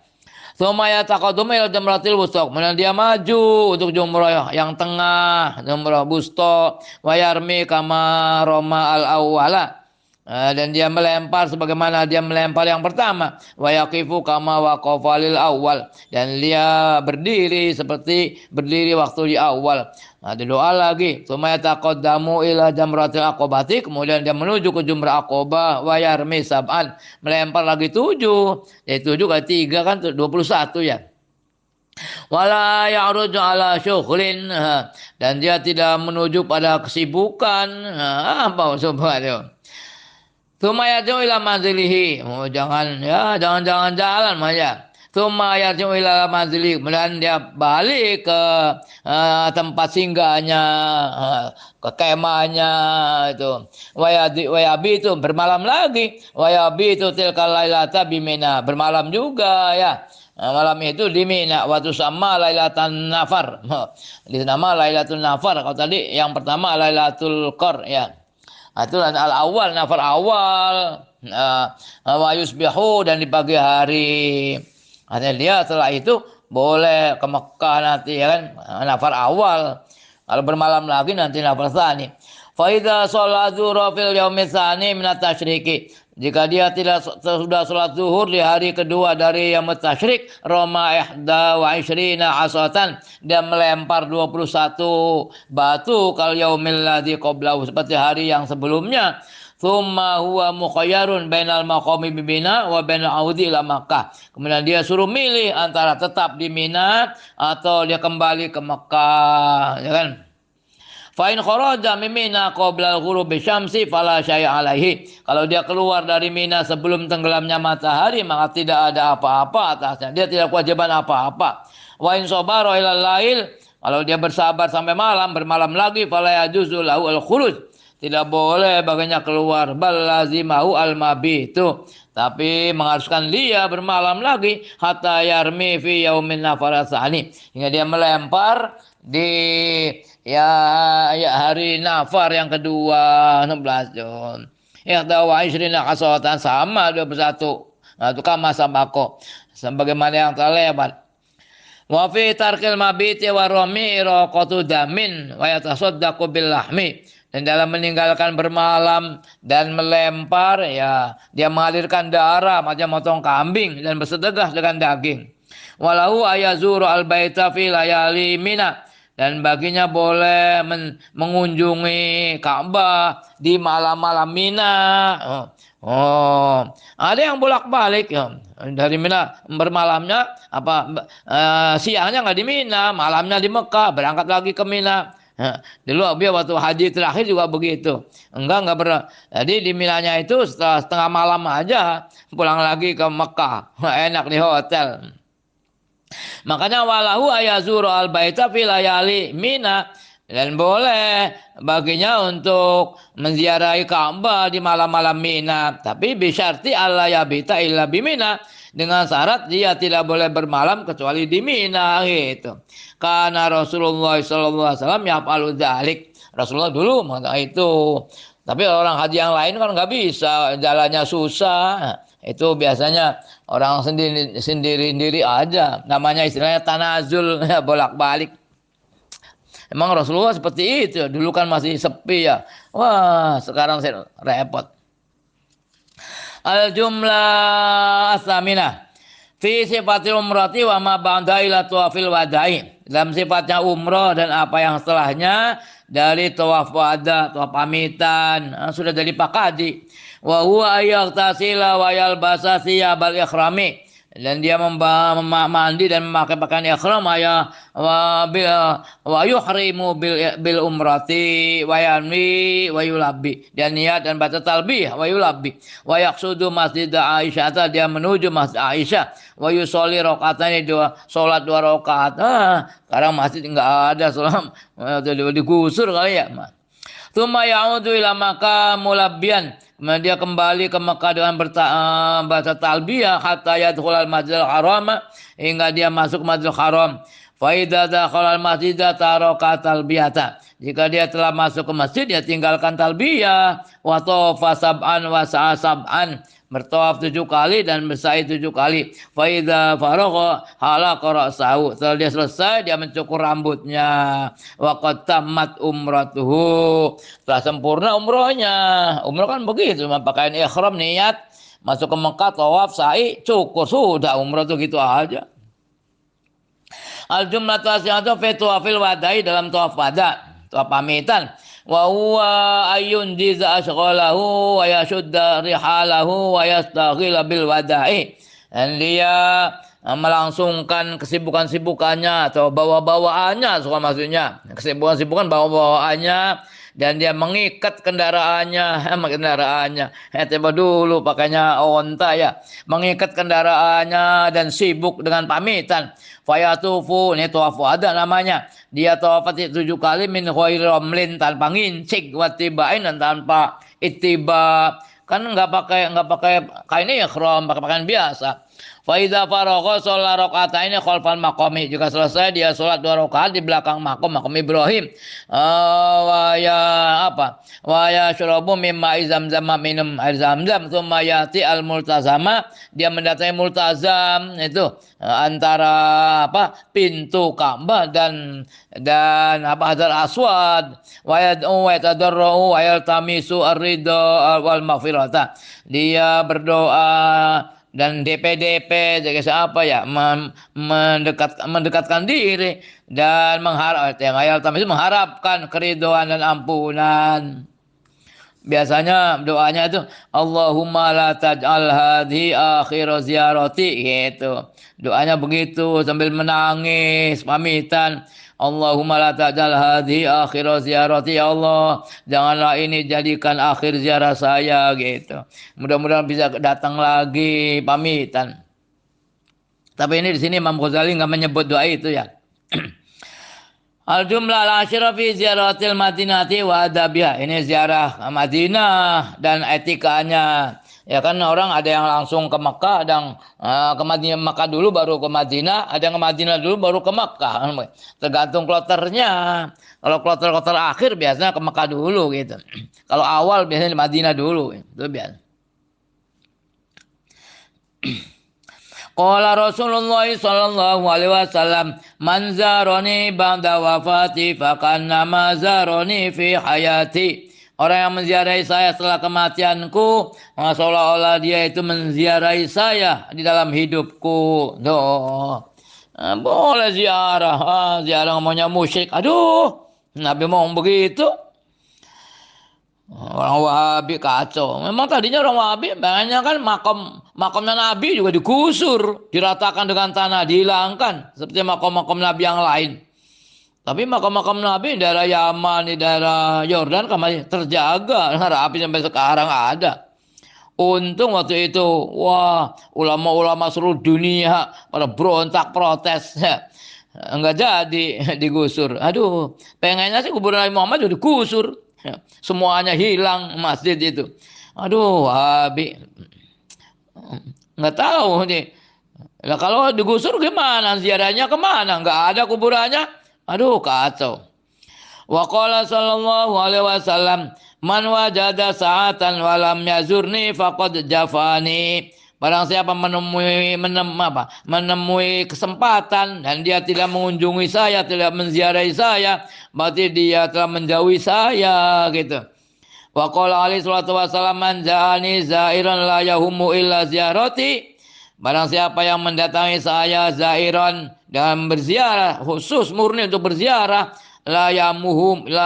[SPEAKER 1] Tsumma yataqaddamu ila jamratil wusta, kemudian dia maju untuk jumrah yang tengah, jumrah wusta. Wa yarmi kama roma al awwala, dan dia melempar sebagaimana dia melempar yang pertama. Wa yaqifu kama waqafa lil awwal, dan dia berdiri seperti berdiri waktu di awal. Nah, doa lagi. Tsumma yataqaddamu ila jamratil aqabati, kemudian dia menuju ke jumrah Aqabah. Wa yarmi sab'an, melempar lagi 7. Jadi 7 kali 3 kan 21 ya. Wala ya'ruju ala syughlin, dan dia tidak menuju pada kesibukan. Apa maksudnya itu? Tsumma yad'u ila manzilihi, jangan jalan aja. Tsumma yarji'u ila manzili, kemudian dia balik ke tempat singgahnya, ke kemahnya itu. Wayabi itu bermalam lagi. Wayabi itu tilkal lailata bimina, bermalam juga ya. Malam itu di Mina, waktu sama Lailatan Nafar. Di nama Lailatul Nafar. Kalau tadi yang pertama Lailatul Qor ya. Itu al-awal, nafar awal. Wa yusbihu, dan di pagi hari. Artinya dia setelah itu boleh ke Mekah nanti ya kan, nafar awal. Kalau bermalam lagi nanti nafar tsani. Fa idza shalla dzuhra fil yaumi tsani min at-tasyriki. Jika dia tidak sudah sholat zuhur di hari kedua dari yang tasyrik, roma ihda wa ishrina asatan, dia melempar 21 batu kal yaumil ladzi qablahu, seperti hari yang sebelumnya. Tsumma huwa mukhayyarun bainal maqami bi Mina wa bainal audi ila Makkah. Kemudian dia suruh milih antara tetap di Mina atau dia kembali ke Mekah, ya kan? Fa in kharaja min Mina qabla al-ghurubi syamsi fala syai'a alaihi. Kalau dia keluar dari Mina sebelum tenggelamnya matahari, maka tidak ada apa-apa atasnya. Dia tidak kewajiban apa-apa. Wa in sabara ila lail, kalau dia bersabar sampai malam, bermalam lagi, fala yajuzu lahu al-khuruj. Tidak boleh baginya keluar. Bal lazimahu al-mabitu, tapi mengharuskan dia bermalam lagi hatta yarmi fi yaumin nafarasani, hingga dia melempar di hari nafar yang kedua 16 Jun. Ya tawa isrina kasawatan, sama 21. Nah, itu kama sabako, sebagaimana yang terlewat. Wa fi tarkil mabiti wa rami iraqatu damin wa yatasaddaqu bil lahmi. Dan dalam meninggalkan bermalam dan melempar, ya dia mengalirkan darah macam motong kambing dan bersedekah dengan daging. Walau ayazuru al-baita fi layali Mina, dan baginya boleh mengunjungi Ka'bah di malam-malam Mina. Ada yang bolak-balik ya. Dari Mina bermalamnya siangnya nggak di Mina, malamnya di Mekah, berangkat lagi ke Mina. Dulu dia waktu haji terakhir juga begitu. Enggak pernah. Jadi di Minanya itu setelah setengah malam aja pulang lagi ke Mekah. Enak di hotel. Makanya walahu ayazuru al-baita fi layali Mina, dan boleh baginya untuk menziarahi Ka'bah di malam-malam Mina, tapi bisyarti alla yabita illa bimina, dengan syarat dia tidak boleh bermalam kecuali di Mina gitu. Karena Rasulullah sallallahu alaihi wasallam yaf'alu dzalik. Rasulullah dulu mengatakan itu. Tapi orang haji yang lain kan nggak bisa, jalannya susah. Itu biasanya orang sendiri aja. Namanya istilahnya tanazul, ya, bolak-balik. Emang Rasulullah seperti itu. Dulu kan masih sepi ya. Wah, sekarang saya repot. Al-jumlah as-saminah fi sifatil umrati wa ma ba'da ila tawafil wada'i. Dalam sifatnya umrah dan apa yang setelahnya dari tawaf wada, tawaf pamitan, sudah jadi Pak Haji. Wa huwa ayyaghtasila wa yalbasa thiyabal ikhrami, dan dia mandi dan memakai pakaian ihram wa yuhrimu bil umrati wa yanwi wa yulabbi, dan niat dan baca talbiyah wa yulabbi wa yaqsudu masjid Aisyah, dia menuju masjid Aisyah wa yusolli rakaataini, salat 2 rakaat. Sekarang masjid enggak ada, salam digusur kali ya. Tsumma ya'udu ila Makkah mulabbiyan, kemudian dia kembali ke Mekah dengan baca talbiyah hatta yadkhulal masjidil haram, hingga dia masuk Masjidil Haram. Fa idza dakhala al masjida taraka talbiyata, jika dia telah masuk ke masjid dia tinggalkan talbiyah. Wa tawafa sab'an wa sa'a sab'an, bertawaf 7 kali dan bersa'i 7 kali. Fa idza faragha halaqa ra'sahu, setelah dia selesai dia mencukur rambutnya. Wa qad tammat umratuhu, telah sempurna umrohnya. Umroh kan begitu, pakaian ihram, niat masuk ke Mekah, tawaf, sa'i, cukur, sudah umroh tuh gitu aja. Al jumlah tasyaatu fi tawafil wada'i, dalam tawaf wada, tawaf pamitan. Wa huwa ayun jiza ashghalahu wa yashudda rihalahu wa yastaghila bil wada'i, dan dia melangsungkan kesibukan-sibukannya atau bawa-bawaannya, maksudnya kesibukan-sibukan bawa-bawaannya dan dia mengikat kendaraannya coba dulu pakainya onta ya, mengikat kendaraannya dan sibuk dengan pamitan. Fayatufu, ini tawafu ada namanya, dia tawaf 7 kali min ghairi ramlin, tanpa ngincik, watibain, dan tanpa ittiba, kan nggak pakai kain ihram, pakai pakaian biasa. Faida faragha sholat rakaat ini khalfal maqami, jika selesai dia sholat 2 rakaat di belakang makam Ibrahim. Waya apa? Waya syurabu mimma zamzam, minum air zamzam, tsumma yati al multazama, dia mendatangi multazam itu antara apa pintu Ka'bah dan apa Hajar Aswad, wa yad'u wa yatadarru wa yaltamisu ar-ridha wal maghfirata, dia berdoa dan DP apa ya, mendekatkan diri dan mengharapkan keridhaan dan ampunan. Biasanya doanya itu Allahumma la taj'al hadhi akhir ziyarati gitu. Doanya begitu sambil menangis pamitan. Allahumma la taj'al hadhi akhir ziyarati, ya Allah, janganlah ini jadikan akhir ziarah saya gitu. Mudah-mudahan bisa datang lagi pamitan. Tapi ini di sini Imam Ghazali nggak menyebut doa itu ya. Al-jumlah al-asyirah fi ziyaratil Madinati wa adabiha. Ini ziarah Madinah dan etikanya. Ya kan orang ada yang langsung ke Mekah, ada yang ke Madinah, Mekah dulu baru ke Madinah, ada yang ke Madinah dulu baru ke Mekah. Tergantung kloternya. Kalau kloter akhir biasanya ke Mekah dulu gitu. Kalau awal biasanya di Madinah dulu. Itu biasa. Qala Rasulullah sallallahu alaihi wasallam, man zarani ba'da wafati fakannama zarani fi hayati. Orang yang menziarahi saya setelah kematianku, seolah-olah dia itu menziarahi saya di dalam hidupku. Boleh ziarah, ziarah ngomongnya musyrik. Aduh, Nabi mau begitu. Orang Wahabi kacau. Memang tadinya orang Wahabi banyak kan makamnya Nabi juga digusur, diratakan dengan tanah, dihilangkan seperti makam-makam Nabi yang lain. Tapi makam-makam Nabi di daerah Yaman, di daerah Yordan kan masih terjaga, rapi sampai sekarang ada. Untung waktu itu, wah, ulama-ulama seluruh dunia pada berontak protes. Enggak jadi digusur. Aduh, pengennya sih kuburan Nabi Muhammad juga digusur. Semuanya hilang masjid itu. Aduh, Wahabi. Nggak tahu nih. Nah, kalau digusur gimana? Ziarahnya kemana? Nggak ada kuburannya. Aduh, kacau. Wa qala sallallahu alaihi wasallam, man wajada sa'atan wa lam yazurni faqad jafani. Barang siapa menemui kesempatan dan dia tidak mengunjungi saya, tidak menziarahi saya, berarti dia telah menjauhi saya gitu. Wa qala alaihi salatu wasallam, man ja'ani zairan la yahumu illa ziyarati. Barang siapa yang mendatangi saya zairan dan berziarah, khusus murni untuk berziarah, la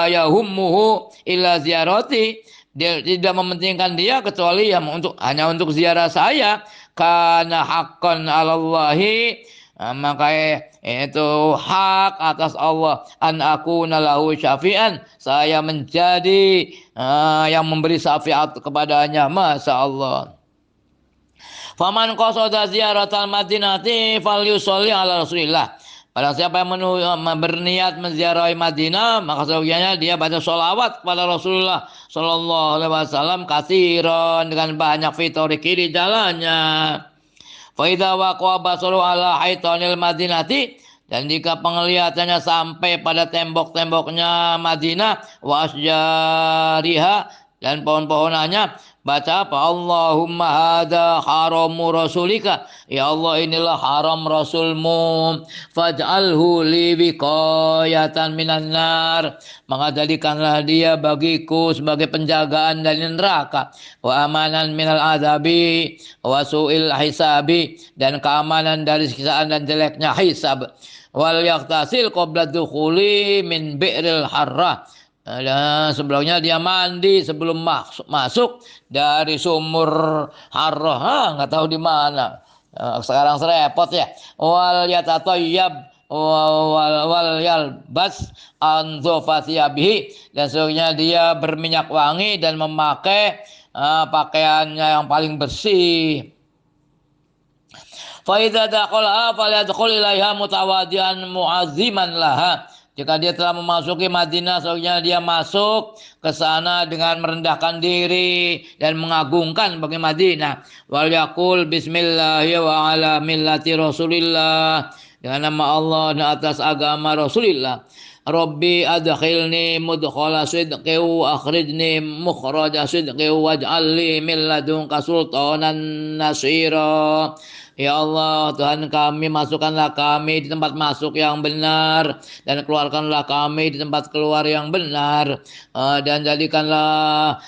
[SPEAKER 1] yahummuhu illa ziyarati, dia tidak mementingkan dia kecuali yang hanya untuk ziarah saya, karena haqqan 'alallahi, maka itu hak atas Allah, an akuna lahu syafi'an, saya menjadi yang memberi syafaat kepadanya, Masya Allah. Faman qasada ziyaratal madinati falyusolli ala Rasulillah. Barang siapa yang berniat menziarahi Madinah, maka seyogianya dia baca sholawat kepada Rasulullah sallallahu alaihi wasallam katsiran, dengan banyak fitoriki di jalannya. Fa idza waqa basaru ala haitanil madinati, dan jika penglihatannya sampai pada tembok-temboknya Madinah, wa asjariha, dan pohon-pohonannya, baca apa? Allahumma hada haramu rasulika, ya Allah inilah haram rasulmu, faj'alhu li wiqayatan minan nar, maka jadikanlah dia bagiku sebagai penjagaan dari neraka, wa amanan minal azabi wa su'il hisabi, dan keamanan dari siksaan dan jeleknya hisab, wal yaktasil qabla dukhuli min bi'ril harrah, sebelumnya dia mandi sebelum masuk dari sumur Harrah, nggak tahu di mana. Sekarang repot ya. Wal yatatayyab, wal yalbas an dzofatiyabihi, dan sesungguhnya dia berminyak wangi dan memakai pakaiannya yang paling bersih. Fa idza daqala falyadkhul ilaiha mutawadian mu'azziman laha. Jika dia telah memasuki Madinah, sesungguhnya dia masuk ke sana dengan merendahkan diri dan mengagungkan bagi Madinah. Wal yaqul bismillahi wa ala millati Rasulillah, dengan nama Allah dan atas agama Rasulullah. Rabbi adkhilni mudkhala sidqi wa akhrijni mukhraja sidqi waj'al li min ladunka sultanan nasira. Ya Allah, Tuhan kami, masukkanlah kami di tempat masuk yang benar dan keluarkanlah kami di tempat keluar yang benar, dan jadikanlah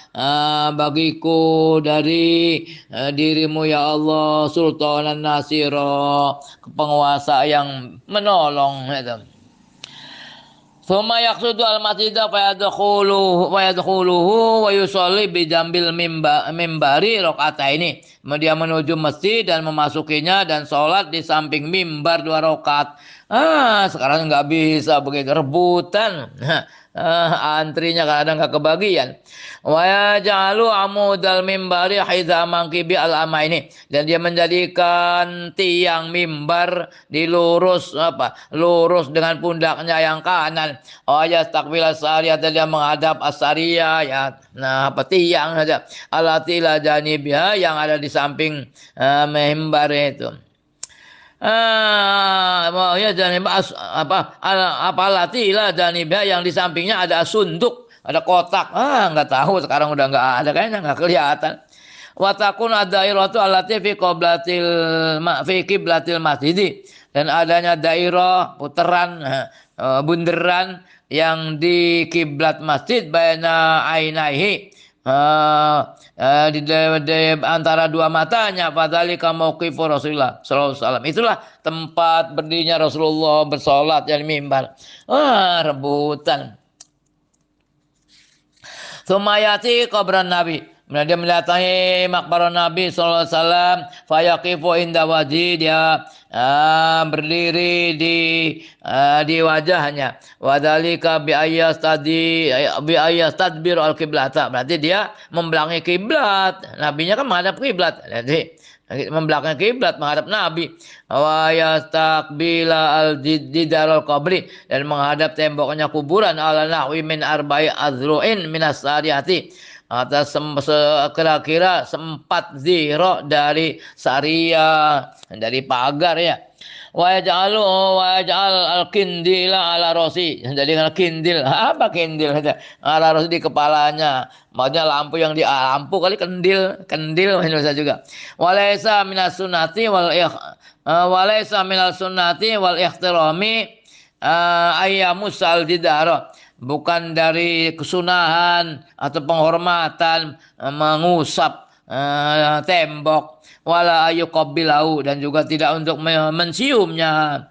[SPEAKER 1] bagiku dari dirimu ya Allah sultanan nasira, penguasa yang menolong. Tsumma yaqsudu al-masjida fayadkhuluhu wa yusalli bi jambil mimbari rakaataini. Dia menuju masjid dan memasukinya dan sholat di samping mimbar 2 rakaat. Sekarang nggak bisa begitu, rebutan. Antrinya kadang nggak kebagian. Wa yaj'alu amudal mimbari haidza manqibi al-amaini, dan dia menjadikan tiang mimbar lurus dengan pundaknya yang kanan. Yastaqbil as-sariyah, dan dia menghadap as-sariyah ya. Tiang saja. Allati la janibha, yang ada di samping mimbar itu. Ya apalatilah janibnya, yang di sampingnya ada sunduk, ada kotak. Nggak tahu sekarang udah nggak ada, kayaknya nggak kelihatan. Watakun adairatu allati fi qiblatil masjid, dan adanya dairah putaran bunderan yang di kiblat masjid baina ainaihi, di antara 2 matanya. Fadzalika mauqifu Rasulullah sallallahu alaihi wasallam, itulah tempat berdirinya Rasulullah bersolat di mimbar. Rebutan. Sumayati qabran Nabi, dia mendatangi makbarah Nabi sallallahu alaihi wasallam. Fayaqifu inda wajhi, dia berdiri di wajahnya. Wadzalika bi ayyastadbir al-qiblata, berarti dia membelakangi kiblat. Nabinya kan menghadap kiblat, jadi membelakangi kiblat, menghadap Nabi. Wa yastaqbila al-jidar al-qabri, dan menghadap temboknya kuburan. Ala nahwi min arba'i azru'in minas sariyati, atas kira-kira 4 ziro dari sariyah, dari pagar ya. Wa yaj'al al-kindila ala rosi, jadi kindil. Apa kindil? Ala rosi, di kepalanya. Maksudnya lampu yang lampu kali, kendil Indonesia juga. Walaysa minas sunnati wal ihtirami ayyamusal didara, bukan dari kesunahan atau penghormatan mengusap tembok. Wala ayuqabbilahu, dan juga tidak untuk menciumnya.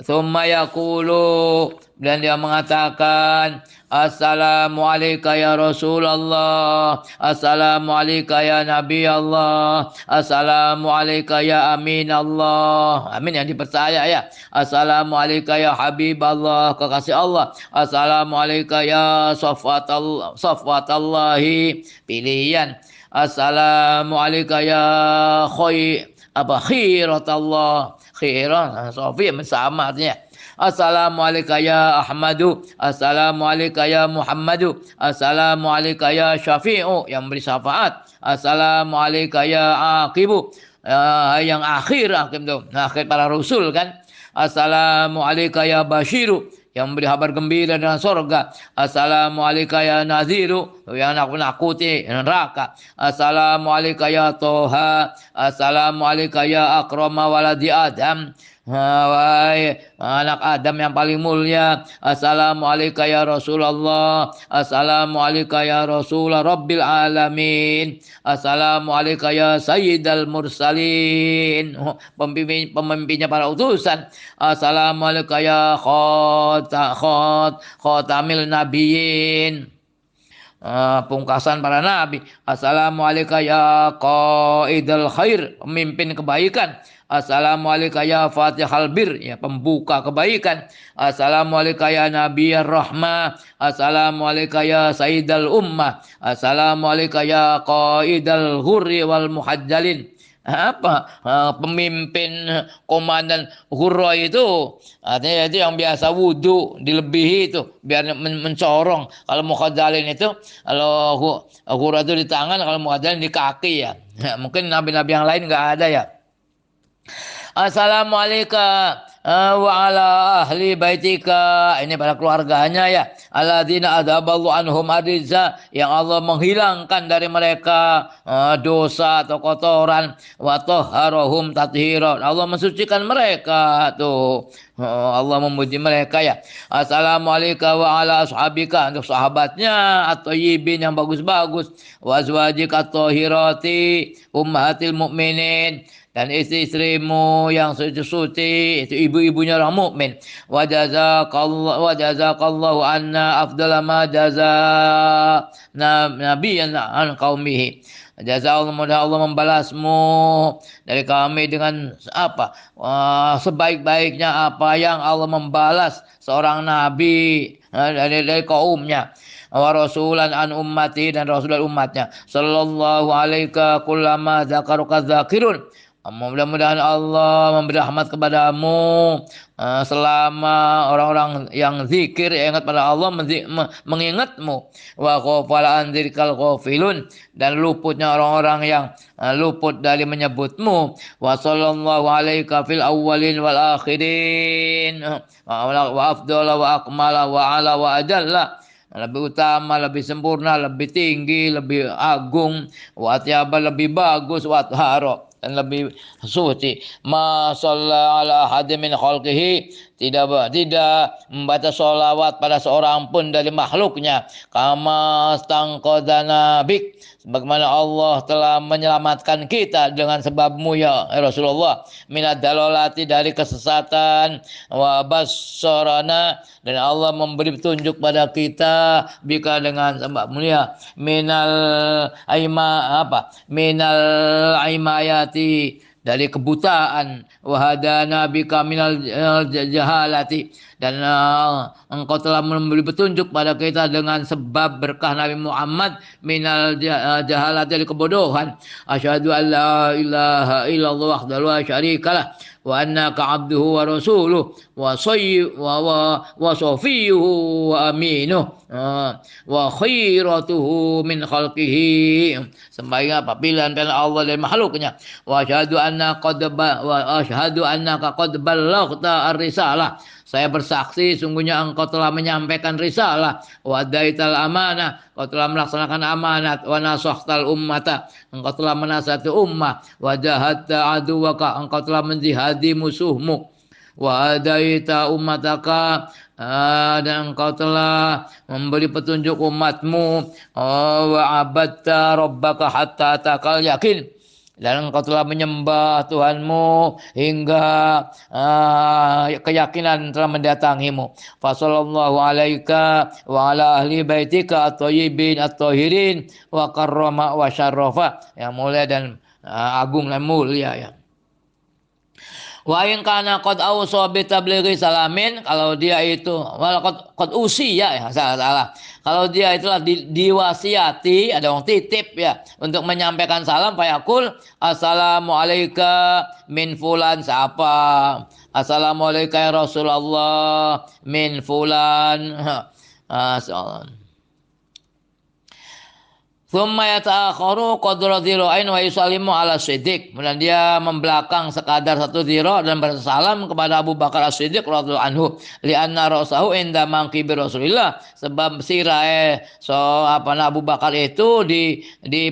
[SPEAKER 1] Tsumma yaqulu, dan dia mengatakan, assalamu alayka ya Rasulullah, assalamu alayka ya Nabi Allah, assalamu alayka ya amin Allah, amin yang dipercaya ya. Assalamu alayka ya Habib Allah, kekasih Allah. Assalamu alayka ya safwatallahi, pilihan. Assalamu alayka ya khiratallah, khairan Sofi sama artinya. Assalamu alayka ya Ahmadu, assalamu alayka ya Muhammadu, assalamu alayka ya Syafi'u, yang beri syafaat. Assalamu alayka ya Aqibu, yang akhir itu, akhir para rasul kan. Assalamu alayka ya Bashiru, yang memberi kabar gembira dengan surga. Assalamu alayka ya Nadhiru, yang nakuti neraka. Assalamu alayka ya Toha, assalamu alayka ya akrama waladi Adam, wahai anak Adam yang paling mulia. Assalamu alayka ya Rasulullah, assalamu alayka ya Rasul Rabbil alamin, assalamu alayka ya Sayyidal mursalin, pemimpinnya para utusan. Assalamu alayka ya khatamil nabiyyin, pungkasan para nabi. Assalamu alayka ya qaidal khair, pemimpin kebaikan. Assalamualaikum ya Fatihal Bir, ya pembuka kebaikan. Assalamualaikum ya Nabiyar Rahmah. Assalamualaikum ya Sayyidal Ummah. Assalamualaikum ya Qaidal Hurri wal Muhajjalin. Apa pemimpin komandan hurra itu artinya itu yang biasa wudhu dilebihi itu biar mencorong. Kalau mukhadzalin itu kalau hurra itu di tangan, kalau mukhadzalin di kaki ya. Mungkin nabi-nabi yang lain nggak ada ya. Assalamualaikum wa ala ahli baitika, ini pada keluarganya ya, alladzina adzaballahu anhum arizza, yang Allah menghilangkan dari mereka dosa atau kotoran, wa tahharahum tathira, Allah mensucikan mereka tuh. Allah memuji mereka ya. Assalamualaikum wa ala ashabika, untuk sahabatnya atau yibin yang bagus-bagus, wa azwajika at-tahirati ummahatil mukminin, dan istri-istrimu yang suci-suci, itu ibu-ibunya orang mukmin. Wa jazakallahu anna afdala ma jaza nabiyyan an qaumihi. Jaza Allah, mudah Allah membalasmu dari kami dengan apa? Sebaik-baiknya apa yang Allah membalas seorang nabi dari kaumnya. Wa rasulan an ummati, dan rasul dari umatnya. Sallallahu alaika kullama dzakaruka dzakirun. Mudah-mudahan Allah memberi rahmat kepadamu selama orang-orang yang zikir ingat pada Allah mengingatmu. Wa ghafala an dzikral ghafilun, dan luputnya orang-orang yang luput dari menyebutmu. Wa sallallahu alaika fil awwalin wal akhirin wa afdala wa akmala wa ala wa ajalla, lebih utama, lebih sempurna, lebih tinggi, lebih agung, wa atyaba, lebih bagus, wa athhara, dan lebih suci. Ma shalla ala hadim min khalqihi, tidak membaca sholawat pada seorang pun dari makhluknya. Kama stangqadana bik, sebagaimana Allah telah menyelamatkan kita dengan sebabmu ya Rasulullah. Minad dalalati, dari kesesatan. Wa basyarana, dan Allah memberi petunjuk pada kita bika, dengan sebabmu ya. Minal aimayati, dari kebutaan. Wahadana bika minal jahalati, dan engkau telah memberi petunjuk pada kita dengan sebab berkah Nabi Muhammad minal jahalati, dari kebodohan. Asyhadu an la ilaha illallah wahdahu la syarikalah wa annaka abduhu wa rasuluh wa safiyuhu wa aminuh wa khairatuhu min khalqihi, sembahyang apa pilihan Allah dari makhluknya. Wa asyhadu annaka qad ballaghta ar-risalah, saya bersaksi sungguhnya engkau telah menyampaikan risalah. Wa adaital amanah, engkau telah melaksanakan amanat. Wa nasahtal ummata, engkau telah menasihati ummah. Wa jahadta aduwaka, engkau telah menjihadi musuhmu. Wa adaita ummataka, dan engkau telah memberi petunjuk umatmu. Wa abadta rabbaka hatta takal yakin, dan engkau telah menyembah Tuhanmu hingga keyakinan telah mendatangimu. Fasallallahu alaika wa ala ahli baitika at-thayyibin at-tahirin wa karrama wa syarrafa, yang mulia dan agung dan mulia ya. Wa in kana qad awsa bi tablighi salamin, kalau dia itu qad usiya ya, salah. Kalau dia itulah diwasiati, ada orang titip ya untuk menyampaikan salam, fayaqul assalamualaikum min fulan, siapa? Assalamualaikum ya Rasulullah min fulan. Thumma yata'akharu qadra dhira'in wa yusallimu ala Siddiq. Kemudian dia membelakang sekadar satu dhira' dan bersalam kepada Abu Bakar As-Siddiq radhiyallahu anhu. Li'anna ra'sahu inda manqibi Rasulillah. Sebab sirah Abu Bakar itu di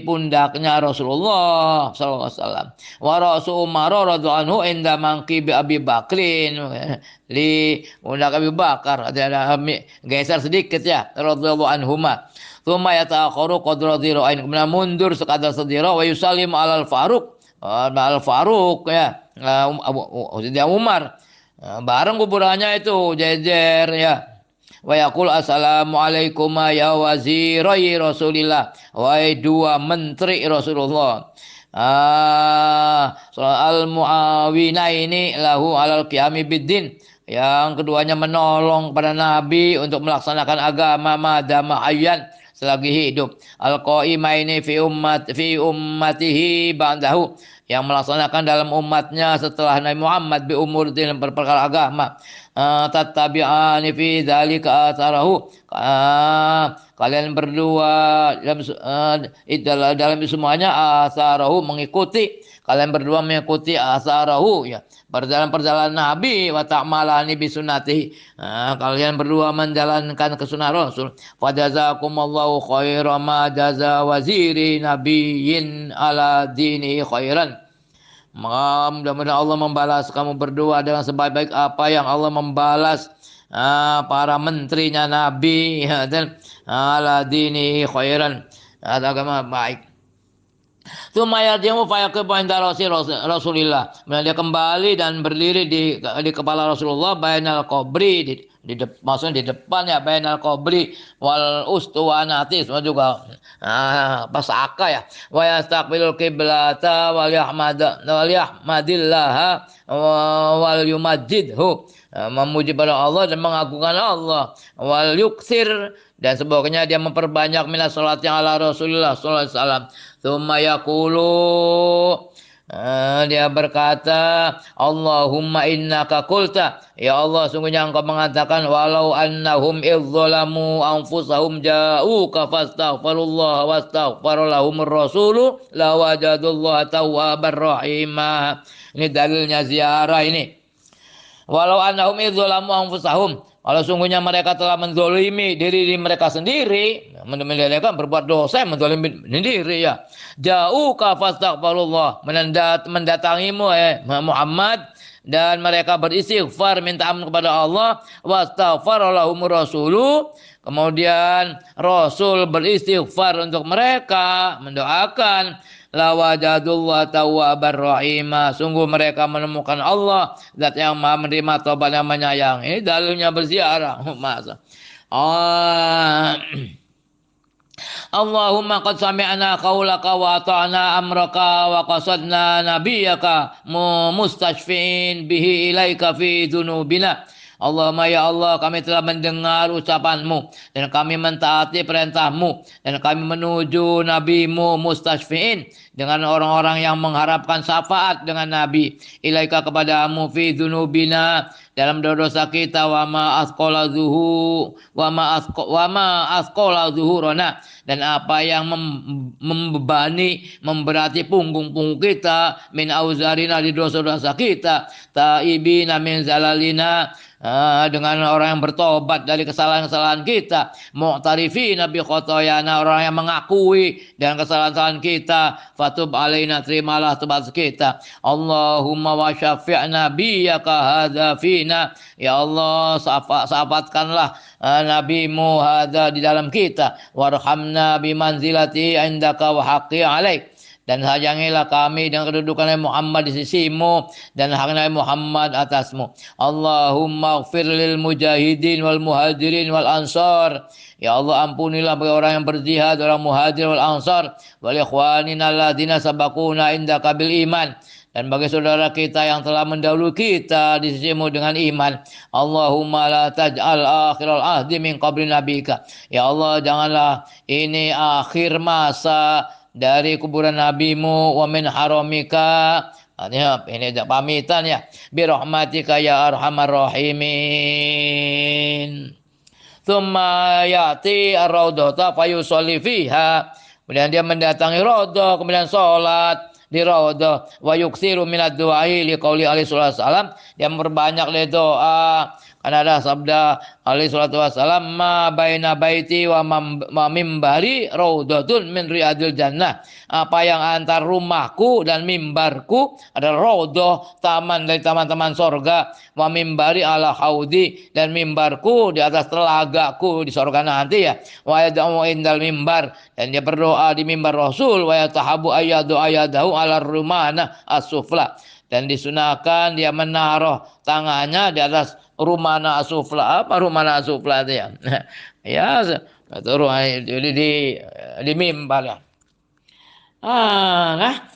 [SPEAKER 1] pundaknya Rasulullah sallallahu alaihi wasallam. Wa ra'su Umar radhiyallahu anhu inda manqibi Abi Bakrin. Di pundak Abu Bakar ada geser sedikit ya radhiyallahu anhuma. Tsumma yata'akharu qadra dhira'ain, kemudian mundur sekadar sedira. Wa yusallim alal Faruq, ya Sayyidina Umar, bareng kuburannya itu jejer ya. Wa yaqul assalamualaikum ya wazirai Rasulillah, wahai dua menteri Rasulullah. al-muawinaini lahu alal qiyami biddin. Yang keduanya menolong pada Nabi untuk melaksanakan agama madama hayyan selagi hidup. Al-qaimaini fi ummatihi ba'dahu, yang melaksanakan dalam umatnya setelah Nabi Muhammad bi umur dalam perkara agama. Tattabi'ani fi dzalika atharahu. Kalian berdua dalam semuanya atharahu, mengikuti. Kalian berdua mengikuti asarahu, ya, perjalanan Nabi, wa ta'malani bi sunnatihi. Kalian berdua menjalankan kesunnah Rasul. Fa jazakumullahu khairan ma jaza waziri nabiyyin ala dini khairan. Maka mudah-mudahan Allah membalas kamu berdua dengan sebaik-baik apa yang Allah membalas para menterinya Nabi, ya, dan ala dini khairan, agama baik. Tumayarjimu fayaqib inda Rasulillah. Kemudian dia kembali dan berdiri di kepala Rasulullah, bainal qabri, maksudnya di depan, ya, bainal qabri wal ustuwanati, semua juga pasaka, ya. Wa yastaqbilul qiblata wal yahmadillah wal yumajjidhu, memuji pada Allah dan mengagungkan Allah, wal yuksir, dan sebagainya dia memperbanyak minas salatnya ala Rasulullah sallallahu alaihi wasallam. Tsumma yaqulu, dia berkata, Allahumma innaka qulta, ya Allah sungguhnya engkau mengatakan, walau annahum idzalamu anfusahum ja'uka fastaghfirullah wastaghfara lahumur rasulu lawajadullaha tawwabar rahima. Ini dalilnya ziarah ini. Walau annahum idzalamu anfusahum, kalau sungguhnya mereka telah menzolimi diri mereka sendiri, mereka berbuat dosa, menzolimi sendiri, ya. Ja'uka fastaghfirullah, mendatangimu Muhammad, dan mereka beristighfar, minta ampun kepada Allah, wastaghfara lahumur rasulu, kemudian Rasul beristighfar untuk mereka, mendoakan, lawajadullah tawwabar rahima, sungguh mereka menemukan Allah, zat yang maha menerima taubat yang menyayang. Ini dalilnya berziarah. Masa Allahumma qad sami'na qaulaka wa ata'na amraka wa qasadna nabiyyaka mustashfi'in bihi ilaika fi dzunubina. Allahumma, ya Allah, kami telah mendengar ucapanmu dan kami mentaati perintahmu, dan kami menuju nabimu mustashfi'in, dengan orang-orang yang mengharapkan syafaat dengan Nabi, ilaika kepadamu, fi dzunubina, dalam dosa kita, wa ma asqala zuhurana, dan apa yang membebani, memberati punggung kita, min auzarina, di dosa-dosa kita, taibina min zalalina, dengan orang yang bertobat dari kesalahan-kesalahan kita, mu'tarifina bi khotoyana, orang yang mengakui dengan kesalahan-kesalahan kita, fatub alaina, terimalah tobat kita. Allahumma wa syafi'na biyaka hadza fina, ya Allah, syafaatkanlah nabimu hadza di dalam kita, warhamna bimanzilati indaka wa haqqi alaik, dan sayangilah kami dengan kedudukan Nabi Muhammad di sisimu dan hak Nabi Muhammad atasmu. Allahumma ighfir lil mujahidin wal muhajirin wal ansar, ya Allah, ampunilah bagi orang yang berjihad, orang muhajir wal ansar, wal ikhwanina alladzina sabaquna indaka bil iman, dan bagi saudara kita yang telah mendahului kita di sisimu dengan iman. Allahumma la taj'al akhiral ahdi min qabri nabika, ya Allah, janganlah ini akhir masa dari kuburan nabimu, wa min haramika, artinya ini pamitan, ya, bi rahmatika ya arhamar rahimin. Tsumma ya'ti ar-raudhata fayusalli fiha, kemudian dia mendatangi raudhah, kemudian salat di raudhah, wa yuksiru minad du'ai liqauli alaihi wasallam, dia memperbanyak doa, karena ada sabda alaihi salatu wassalam, ma baina baiti wa mimbari raudhatun min riyadil jannah, apa yang antar rumahku dan mimbarku adalah raudhah, taman dari taman-taman sorga, wa mimbari ala haudi, dan mimbarku di atas telagaku di sorga nanti, ya, wa yad'u indal mimbar, dan dia berdoa di mimbar Rasul, wa yatahabu ayyadu ayyadahu ala rumana as-sufla, dan disunahkan dia menaruh tangannya di atas rumana asufla. Apa rumana asufla itu, ya? Ya, di mimbar, ya. Nah,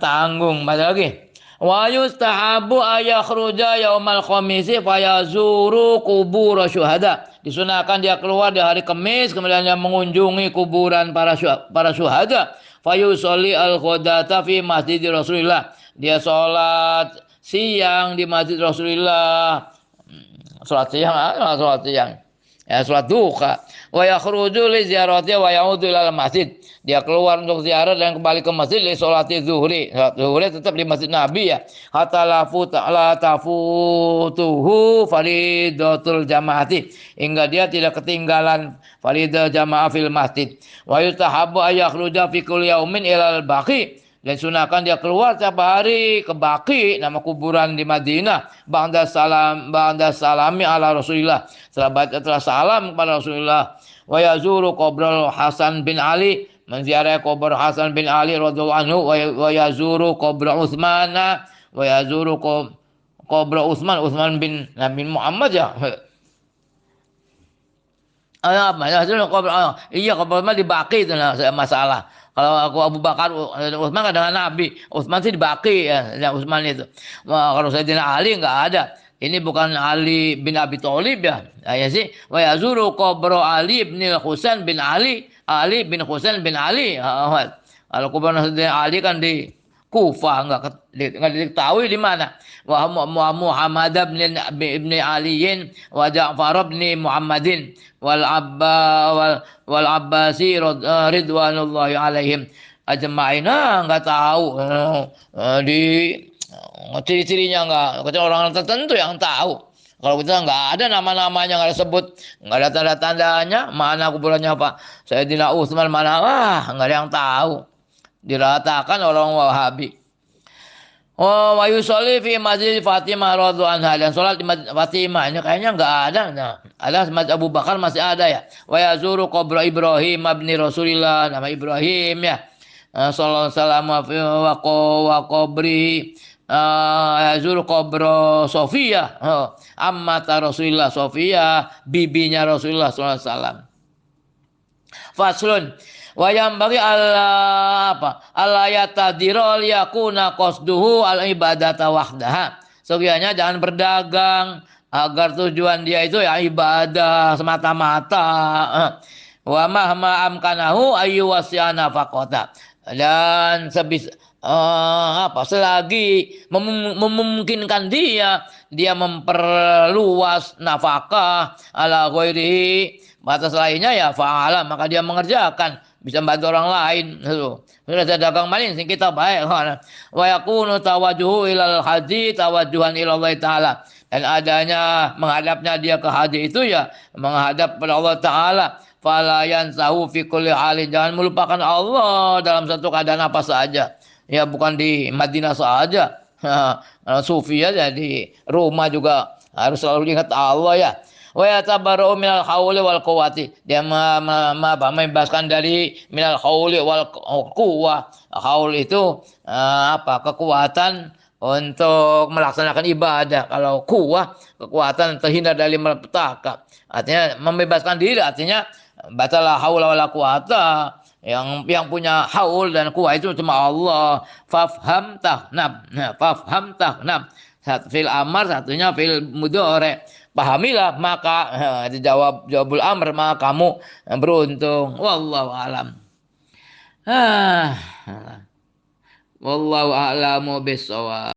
[SPEAKER 1] tanggung. Baca lagi. Wa yustahabu ayakhruja yaumal khamisi fayazuru kubur syuhada. Disunahkan dia keluar di hari Kamis kemudian dia mengunjungi kuburan para syuhada. Fayusolli al-ghadata fi masjid Rasulillah. Dia sholat siang di masjid Rasulillah. Sholat siang. Ya, sholat duha. Wa yakhruju li ziyarati wa yaudu ilal masjid. Dia keluar untuk ziarah dan kembali ke masjid li sholati zuhri. Sholat zuhri tetap di masjid Nabi ya. Hatta la tafutuhu faridatul jamaati. Hingga dia tidak ketinggalan faridah jamaah fil masjid. Wa yustahabu ayakhruja fi kulli yaumin ilal baqi. Dan sunahkan dia keluar setiap hari ke Baqi, nama kuburan di Madinah. Ba'da salami ala Rasulillah. Setelah salam kepada Rasulullah. Wa yazuru qabral Hasan bin Ali. Menziarahi kubur Hasan bin Ali radhiyallahu anhu. Wa yazuru qabra Utsman. Wa yazuru qabra Utsman bin Nabi Muhammad ya. Iya, kubur Utsman di Baqi itu masalah. Kalau aku Abu Bakar, Utsman kan dengan Nabi. Utsman sih di Baqi ya, Utsman itu. Wah, kalau Sayyidina Ali enggak ada. Ini bukan Ali bin Abi Thalib ya. Ya sih. Wa yazuru qabra Ali bin Husain bin Ali. Ali bin Husain bin Ali. Kalau kubur Sayyidina Ali kan di Kufah, enggak diketahui di mana. Wa Muhammad bin Aliin wa Ja'far bin Muhammadin wal Abbasi ridwanullahi alaihim ajma'in. Enggak tahu di ciri-cirinya enggak, kecuali orang tertentu yang tahu. Kalau kita enggak ada nama-namanya, enggak disebut, enggak ada tanda-tandanya, mana kuburannya Pak Sayyidina Utsman mana, enggak ada yang tahu. Diratakan orang Wahabi. Oh, wa yusolli fi masjid Fatimah radhiyallahu anha. Dan sholat di masjid Fatimah ini kayaknya enggak ada. Nah, ada masjid Abu Bakar masih ada ya. Wa yazuru qabra Ibrahim ibni Rasulillah, nama Ibrahim ya. Sallallahu alaihi wa qabri yazuru qabra Sofiyah. Ammata Rasulillah, Sofiyah bibinya Rasulullah sallallahu alaihi wasallam. Faslun. Wayam bagi Allah yatadirol yakuna qasduhu al ibadata wahdaha. Sekiannya jangan berdagang agar tujuan dia itu ya ibadah semata-mata. Wa mahma amkanahu ayu wasyana faqata. Dan selagi memungkinkan dia memperluas nafkah ala ghairihi, batas lainnya ya fa'ala, maka dia mengerjakan, bisa bantu orang lain. Sudah saya dagang maling sing kita baik. Wa yakunu tawajjuhu ilal haji tawajjuhan ilallah taala. Dan adanya menghadapnya dia ke haji itu ya menghadap pada Allah taala. Fala yansahu fi kulli halin. Jangan melupakan Allah dalam satu keadaan apa saja. Ya bukan di Madinah saja. Sufi aja di rumah juga harus selalu ingat Allah ya. Wa yatabarra'u minal hauli wal quwwati. Dia membebaskan dari minal hauli wal quwwah. Haul itu kekuatan untuk melaksanakan ibadah. Kalau kuwah, kekuatan terhindar dari malapetaka. Artinya membebaskan diri, artinya batalah haula wala quwata. Yang punya haul dan kuwah itu cuma Allah. Fafham tahnab. Fafham tahnab. Satu fil amar, satunya fil mudhari. Pahamilah maka jawabul amr, maka kamu beruntung. Wallahu alam. Wallahu a'lamu bissawab.